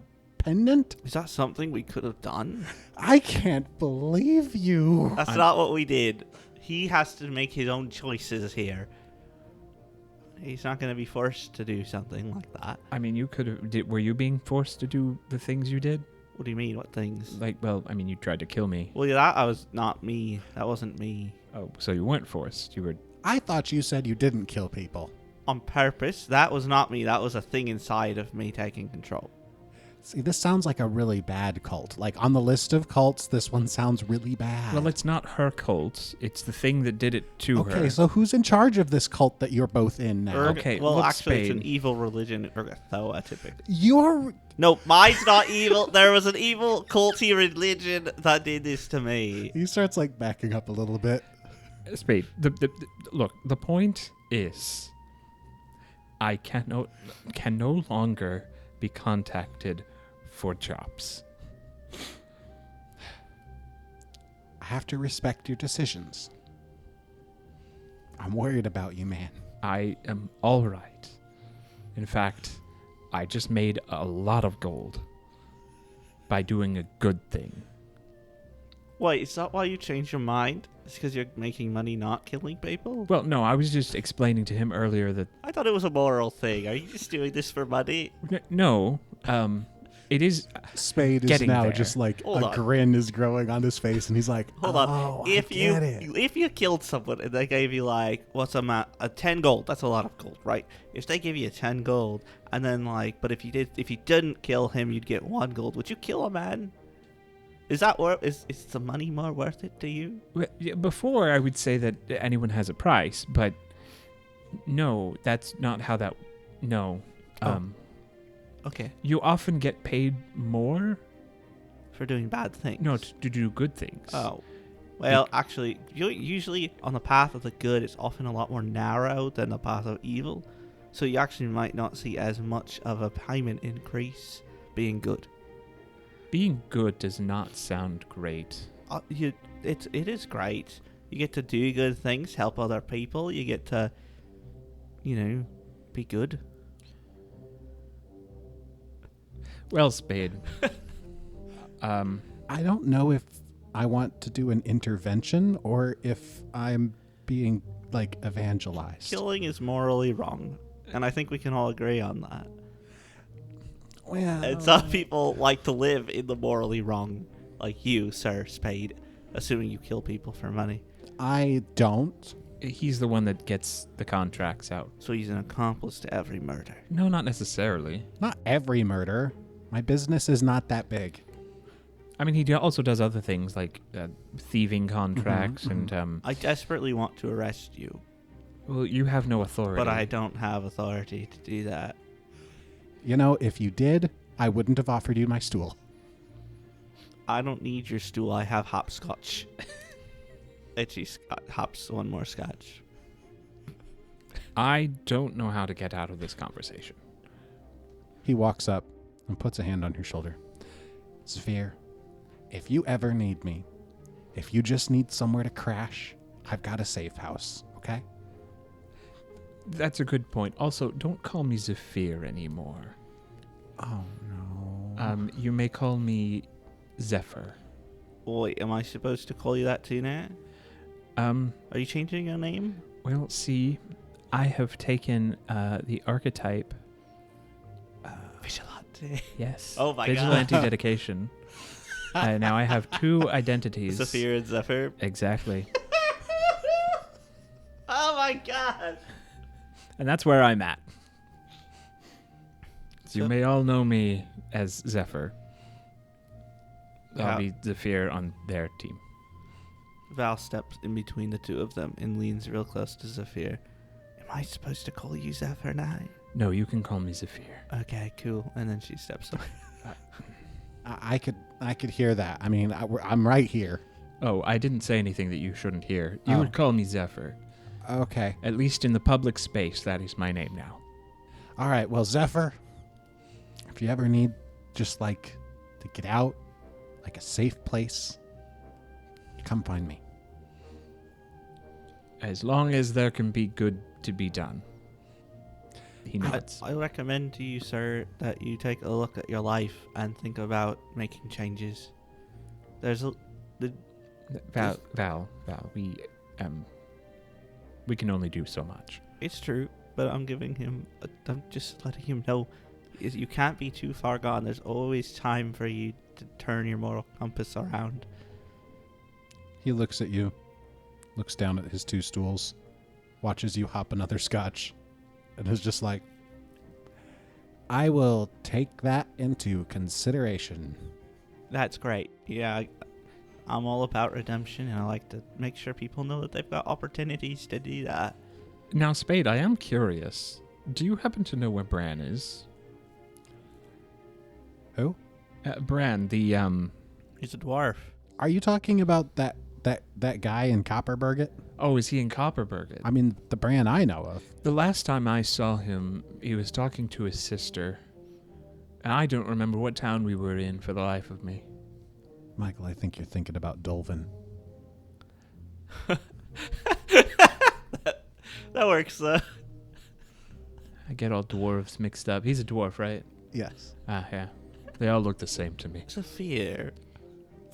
S2: independent?
S6: Is that something we could have done?
S2: I can't believe you.
S6: That's not what we did. He has to make his own choices here. He's not going to be forced to do something like that.
S8: I mean, you could have. Were you being forced to do the things you did?
S6: What do you mean? What things?
S8: Like, well, I mean, you tried to kill me.
S6: Well, yeah, that was not me. That wasn't me.
S8: Oh, so you weren't forced. You were.
S2: I thought you said you didn't kill people.
S6: On purpose. That was not me. That was a thing inside of me taking control.
S2: See, this sounds like a really bad cult. Like, on the list of cults, this one sounds really bad.
S8: Well, it's not her cult. It's the thing that did it to her.
S2: Okay, so who's in charge of this cult that you're both in now?
S8: Okay,
S6: Well,
S8: look,
S6: actually, it's
S8: Spade.
S6: an evil religion. Urgathoa, typically.
S2: You're...
S6: No, mine's not evil. There was an evil culty religion that did this to me.
S2: He starts, like, backing up a little bit.
S8: Spade. Look. The point is, I can no longer be contacted for jobs.
S2: I have to respect your decisions. I'm worried about you, man.
S8: I am all right. In fact, I just made a lot of gold by doing a good thing.
S6: Wait, is that why you changed your mind? It's because you're making money not killing people?
S8: Well, no, I was just explaining to him earlier that
S6: I thought it was a moral thing. Are you just doing this for money?
S8: no, it is.
S2: Spade is
S8: Getting
S2: now
S8: there.
S2: just like
S6: Hold
S2: a
S6: on.
S2: grin is growing on his face, and he's like,
S6: Hold
S2: oh,
S6: on.
S2: I get it.
S6: If you killed someone and they gave you like what's a 10 gold, that's a lot of gold, right? If they give you 10 gold and then like, but if you didn't kill him, you'd get 1 gold. Would you kill a man? Is that worth? Is the money more worth it to you?
S8: Before, I would say that anyone has a price, but no, that's not how that. No.
S6: Okay.
S8: You often get paid more.
S6: For doing bad things.
S8: No, to do good things.
S6: Oh. Well, actually, usually on the path of the good, it's often a lot more narrow than the path of evil. So you actually might not see as much of a payment increase being good.
S8: Being good does not sound great.
S6: It is great. You get to do good things, help other people. You get to, be good.
S8: Well, Spade.
S2: I don't know if I want to do an intervention or if I'm being, like, evangelized.
S6: Killing is morally wrong, and I think we can all agree on that.
S2: Well,
S6: And some people like to live in the morally wrong, like you, Sir Spade, assuming you kill people for money.
S2: I don't.
S8: He's the one that gets the contracts out.
S6: So he's an accomplice to every murder.
S8: No, not necessarily.
S2: Not every murder. My business is not that big.
S8: I mean, he also does other things like thieving contracts and.
S6: I desperately want to arrest you,
S8: Well, you have no authority.
S6: but I don't have authority to do that.
S2: You know, if you did, I wouldn't have offered you my stool.
S6: I don't need your stool. I have hopscotch. Itchy hops one more scotch.
S8: I don't know how to get out of this conversation.
S2: He walks up and puts a hand on your shoulder. Zephyr, if you ever need me, if you just need somewhere to crash, I've got a safe house, okay?
S8: That's a good point. Also, don't call me Zephyr anymore.
S2: Oh, no.
S8: You may call me Zephyr.
S6: Wait, am I supposed to call you that too now? Are you changing your name?
S8: Well, see, I have taken the archetype.
S6: Vigilante.
S8: Yes.
S6: Oh my
S8: Vigilante
S6: God.
S8: dedication. Now I have 2 identities.
S6: Zephyr and Zephyr.
S8: Exactly.
S6: Oh my God.
S8: And that's where I'm at. You
S6: So-
S8: may all know me as Zephyr.
S6: Yeah.
S8: I'll be Zephyr on their team.
S6: Val steps in between the two of them and leans real close to Zephyr. Am I supposed to call you Zephyr now?
S8: No, you can call me Zephyr.
S6: Okay, cool. And then she steps away.
S2: I could hear that. I mean, I'm right here.
S8: Oh, I didn't say anything that you shouldn't hear. You
S2: Oh.
S8: would call me Zephyr.
S2: Okay.
S8: At least in the public space, that is my name now.
S2: All right. Well, Zephyr, if you ever need just like to get out, like a safe place, come find me.
S8: As long as there can be good to be done. He nods.
S6: I recommend to you, sir, that you take a look at your life and think about making changes. There's a...
S8: Val, we can only do so much.
S6: It's true, but I'm giving him... I'm just letting him know you can't be too far gone. There's always time for you to turn your moral compass around.
S2: He looks at you, looks down at his 2 stools, watches you hop another scotch, and is just like, I will take that into consideration.
S6: That's great. Yeah, I'm all about redemption, and I like to make sure people know that they've got opportunities to do that.
S8: Now, Spade, I am curious. Do you happen to know where Bran is?
S2: Who?
S8: Bran, the
S6: He's a dwarf.
S2: Are you talking about that guy in Copperburget?
S8: Oh, is he in Copperburget?
S2: I mean, the Bran I know of.
S8: The last time I saw him, he was talking to his sister. And I don't remember what town we were in for the life of me.
S2: Michael, I think you're thinking about Dolvin.
S6: That works, though.
S8: I get all dwarves mixed up. He's a dwarf, right?
S2: Yes.
S8: Ah, yeah. They all look the same to me.
S6: Sophia,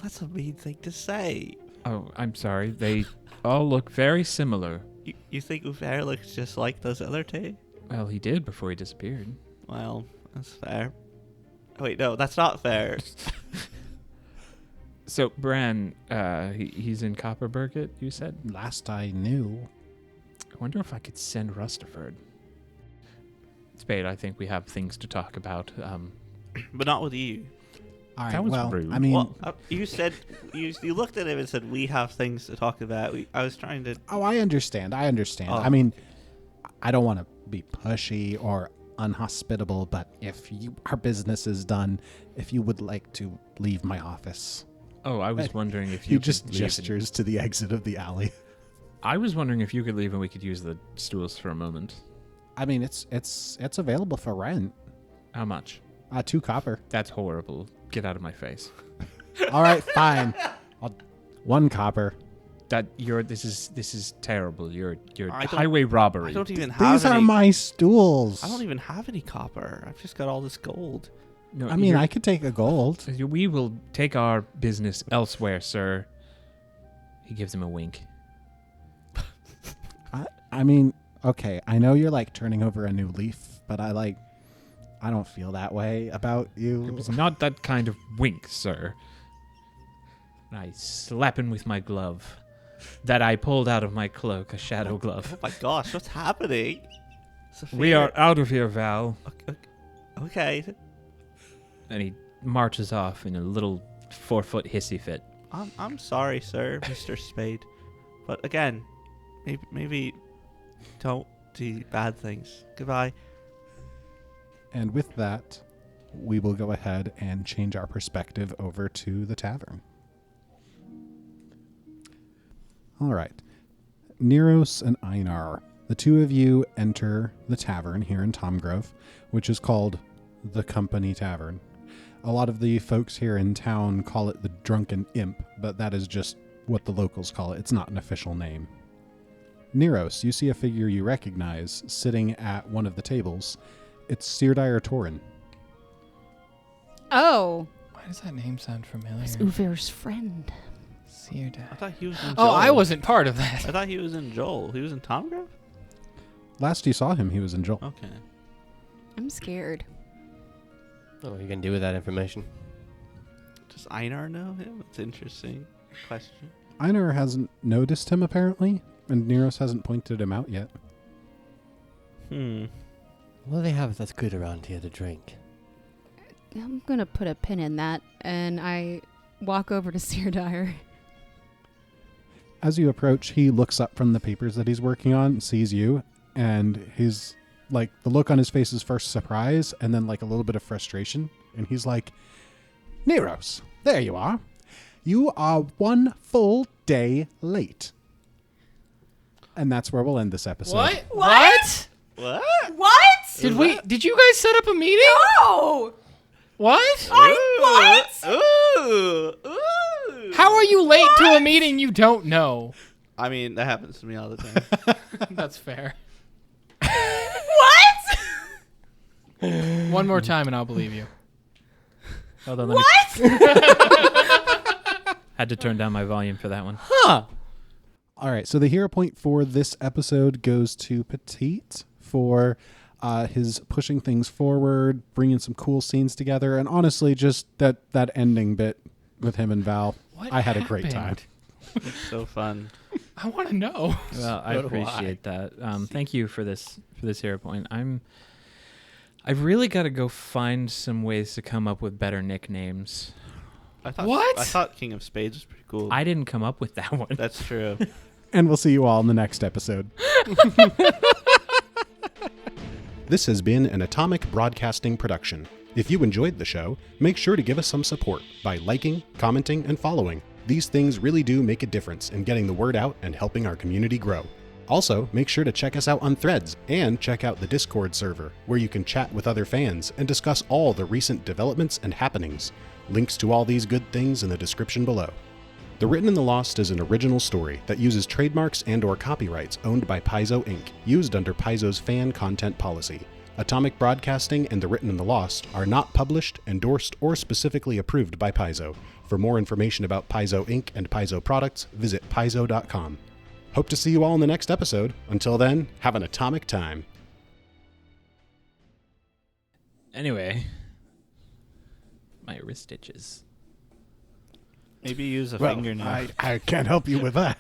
S6: that's a mean thing to say.
S8: Oh, I'm sorry. They all look very similar.
S6: You think Ufair looks just like those other 2?
S8: Well, he did before he disappeared.
S6: Well, that's fair. Wait, no, that's not fair.
S8: So, Bran, he's in Copperburget, you said?
S2: Last I knew.
S8: I wonder if I could send Rustaford. Spade, I think we have things to talk about.
S6: But not with you.
S2: All right,
S8: That was
S2: well,
S8: rude.
S2: I mean...
S6: Well, you said... You looked at him and said, we have things to talk about. I was trying to...
S2: Oh, I understand.
S6: Oh.
S2: I mean, I don't want to be pushy or unhospitable, but if our business is done, if you would like to leave my office...
S8: Oh, I was wondering if
S2: He
S8: you
S2: just
S8: could leave and-
S2: gestures to the exit of the alley.
S8: I was wondering if you could leave and we could use the stools for a moment.
S2: I mean, it's available for rent.
S8: How much?
S2: 2 copper.
S8: That's horrible. Get out of my face.
S2: All right, fine. 1 copper.
S8: This is terrible. You're
S6: I don't-
S8: highway robbery.
S6: I don't even have
S2: These are
S6: any...
S2: my stools.
S6: I don't even have any copper. I've just got all this gold.
S8: No,
S2: I mean, I could take a gold.
S8: we will take our business elsewhere, sir. He gives him a wink.
S2: I mean, okay, I know you're like turning over a new leaf, but I don't feel that way about
S8: It
S2: you.
S8: was not that kind of wink, sir. I slap him with my glove that I pulled out of my cloak, a shadow glove.
S6: Oh my gosh, what's happening? Sophia.
S8: We are out of here, Val.
S6: Okay.
S8: And he marches off in a little 4-foot hissy fit.
S6: I'm sorry, sir, Mr. Spade. But again, maybe don't do bad things. Goodbye.
S2: And with that, we will go ahead and change our perspective over to the tavern. All right. Neros and Einar, the 2 of you enter the tavern here in Tomgrove, which is called the Company Tavern. A lot of the folks here in town call it the Drunken Imp, but that is just what the locals call it. It's not an official name. Neros, you see a figure you recognize sitting at one of the tables. It's Seerdire Torin.
S7: Oh,
S4: Why does that name sound familiar?
S7: it's Uvir's friend.
S4: Seerdire.
S6: I thought he was in Joel.
S4: Oh, I wasn't part of that.
S6: I thought he was in Joel. He was in Tomgrove?
S2: Last you saw him, he was in Joel.
S6: Okay.
S7: I'm scared.
S5: Oh, what are you going to do with that information?
S6: Does Einar know him? That's an interesting question.
S2: Einar hasn't noticed him, apparently, and Neros hasn't pointed him out yet.
S5: What do they have that's good around here to drink?
S7: I'm going to put a pin in that, and I walk over to Seerdire.
S2: As you approach, he looks up from the papers that he's working on, sees you, and he's like, the look on his face is first surprise and then like a little bit of frustration. And he's like, Neros, there you are. You are 1 full day late. And that's where we'll end this episode.
S4: What?
S7: What?
S6: What?
S7: What?
S4: Did you guys set up a meeting?
S7: No!
S4: What?
S7: What?
S6: Ooh! Ooh!
S4: How are you late to a meeting you don't know?
S6: I mean, that happens to me all the time.
S4: That's fair.
S7: What?
S4: One more time and I'll believe you.
S8: Hold on, had to turn down my volume for that one.
S2: All right, so the hero point for this episode goes to Petite for his pushing things forward, bringing some cool scenes together, and honestly, just that ending bit with him and Val. I had a great time.
S6: It's so fun.
S4: I want to know.
S8: Well, I appreciate that. Thank you for this hero point. I've really got to go find some ways to come up with better nicknames.
S6: I
S4: What?
S6: thought King of Spades was pretty cool.
S8: I didn't come up with that one.
S6: That's true.
S2: And we'll see you all in the next episode. This has been an Atomic Broadcasting production. If you enjoyed the show, make sure to give us some support by liking, commenting, and following. These things really do make a difference in getting the word out and helping our community grow. Also, make sure to check us out on Threads and check out the Discord server, where you can chat with other fans and discuss all the recent developments and happenings. Links to all these good things in the description below. The Written in the Lost is an original story that uses trademarks and/or copyrights owned by Paizo Inc., used under Paizo's fan content policy. Atomic Broadcasting and The Written in the Lost are not published, endorsed, or specifically approved by Paizo. For more information about Paizo Inc. and Paizo products, visit paizo.com. Hope to see you all in the next episode. Until then, have an atomic time.
S8: Anyway, my wrist itches.
S6: Maybe use a
S2: Well,
S6: fingernail.
S2: I can't help you with that.